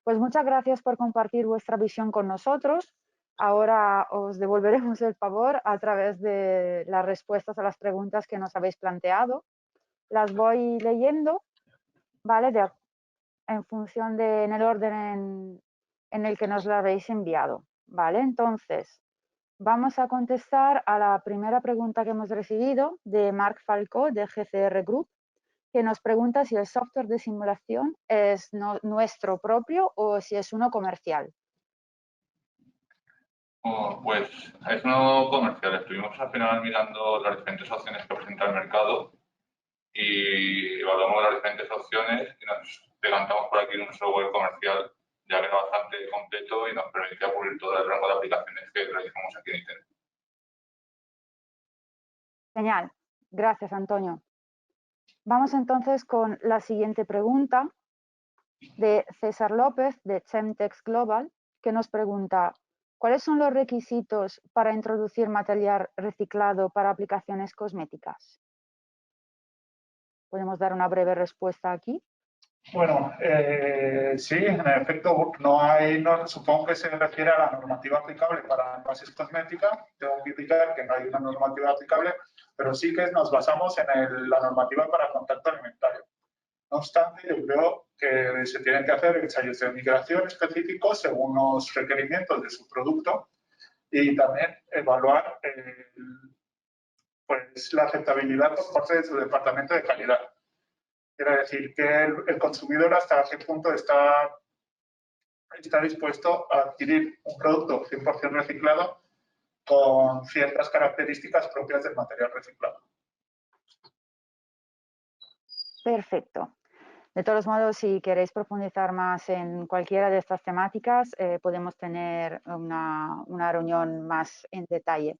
Pues muchas gracias por compartir vuestra visión con nosotros. Ahora os devolveremos el favor a través de las respuestas a las preguntas que nos habéis planteado. Las voy leyendo, ¿vale? En función en el orden en el que nos las habéis enviado, ¿vale? Entonces, vamos a contestar a la primera pregunta que hemos recibido de Marc Falcó, de GCR Group, que nos pregunta si el software de simulación es nuestro propio o si es uno comercial. Pues es uno comercial. Estuvimos al final mirando las diferentes opciones que presenta el mercado y evaluamos las diferentes opciones y nos decantamos por aquí en un software comercial, ya que era bastante completo y nos permitía cubrir todo el rango de aplicaciones que realizamos aquí en ITEN. Genial. Gracias, Antonio. Vamos entonces con la siguiente pregunta de César López de Chemtex Global, que nos pregunta: ¿cuáles son los requisitos para introducir material reciclado para aplicaciones cosméticas? ¿Podemos dar una breve respuesta aquí? Bueno, sí, en efecto, supongo que se refiere a la normativa aplicable para envases cosmética. Tengo que indicar que no hay una normativa aplicable, pero sí que nos basamos en la normativa para contacto alimentario. No obstante, yo creo que se tienen que hacer ensayos de migración específicos según los requerimientos de su producto y también evaluar pues, la aceptabilidad por parte de su departamento de calidad. Quiere decir que el consumidor hasta qué punto está dispuesto a adquirir un producto 100% reciclado con ciertas características propias del material reciclado. Perfecto. De todos modos, si queréis profundizar más en cualquiera de estas temáticas, podemos tener una reunión más en detalle.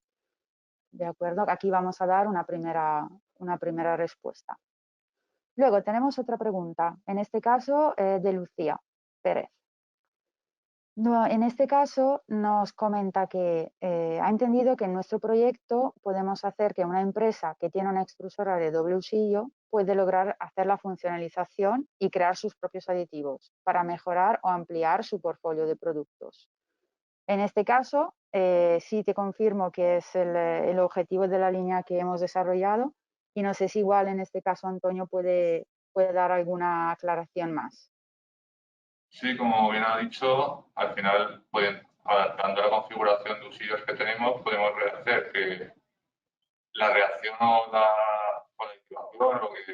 ¿De acuerdo? Aquí vamos a dar una primera respuesta. Luego tenemos otra pregunta, en este caso de Lucía Pérez. No, en este caso nos comenta que ha entendido que en nuestro proyecto podemos hacer que una empresa que tiene una extrusora de doble usillo puede lograr hacer la funcionalización y crear sus propios aditivos para mejorar o ampliar su portfolio de productos. En este caso, sí te confirmo que es el objetivo de la línea que hemos desarrollado y no sé si igual en este caso Antonio puede dar alguna aclaración más. Sí, como bien ha dicho, al final, adaptando la configuración de usillos que tenemos, podemos hacer que la reacción o la activación, lo que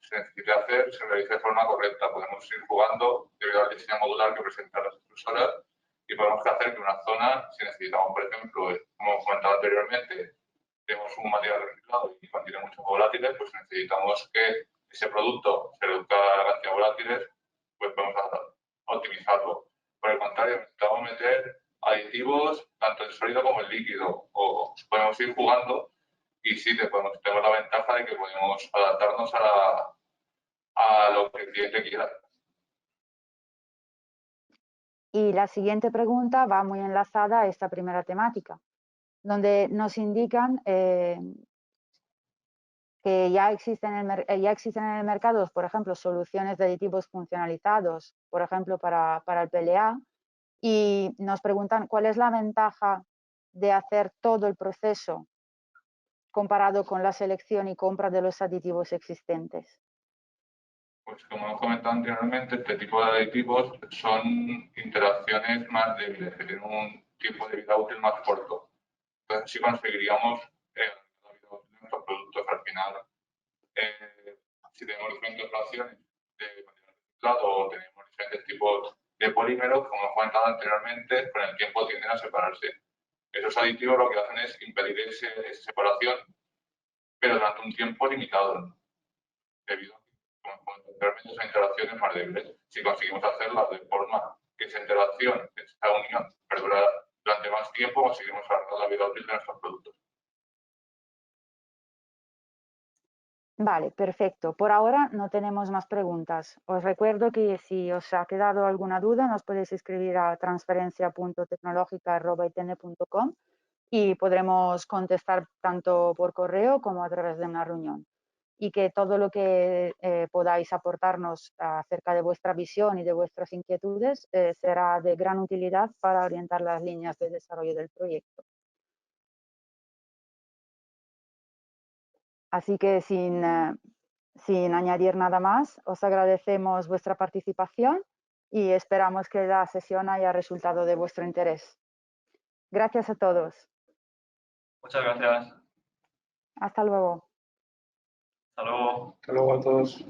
se necesite hacer, se realice de forma correcta. Podemos ir jugando debido al diseño modular que presentan las extrusoras y podemos hacer que una zona, si necesitamos, por ejemplo, como hemos comentado anteriormente, tenemos un material reciclado y contiene muchos volátiles, pues necesitamos que ese producto se reduzca la cantidad de volátiles, pues podemos optimizarlo. Por el contrario, necesitamos meter aditivos tanto en sólido como en líquido, o podemos ir jugando y sí, tenemos la ventaja de que podemos adaptarnos a lo que el cliente quiera. Y la siguiente pregunta va muy enlazada a esta primera temática, donde nos indican que ya existen en el mercado, por ejemplo, soluciones de aditivos funcionalizados, por ejemplo, para el PLA, y nos preguntan cuál es la ventaja de hacer todo el proceso comparado con la selección y compra de los aditivos existentes. Pues como hemos comentado anteriormente, este tipo de aditivos son interacciones más débiles, que tienen un tiempo de vida útil más corto. Entonces, sí conseguiríamos la vida útil de nuestros productos al final. Si tenemos diferentes fracciones de material reciclado o tenemos diferentes tipos de polímeros, como hemos comentado anteriormente, con el tiempo tienden a separarse. Esos aditivos lo que hacen es impedir esa separación, pero durante un tiempo limitado, debido a que, como hemos comentado anteriormente, son interacciones más débiles. Si conseguimos hacerlas de forma que esa interacción, esa unión, perdura durante más tiempo, conseguimos alargar la vida útil de nuestros productos. Vale, perfecto. Por ahora no tenemos más preguntas. Os recuerdo que si os ha quedado alguna duda nos podéis escribir a transferencia.tecnologica@itn.com y podremos contestar tanto por correo como a través de una reunión. Y que todo lo que podáis aportarnos acerca de vuestra visión y de vuestras inquietudes será de gran utilidad para orientar las líneas de desarrollo del proyecto. Así que sin añadir nada más, os agradecemos vuestra participación y esperamos que la sesión haya resultado de vuestro interés. Gracias a todos. Muchas gracias. Hasta luego. Hasta luego. Hasta luego a todos.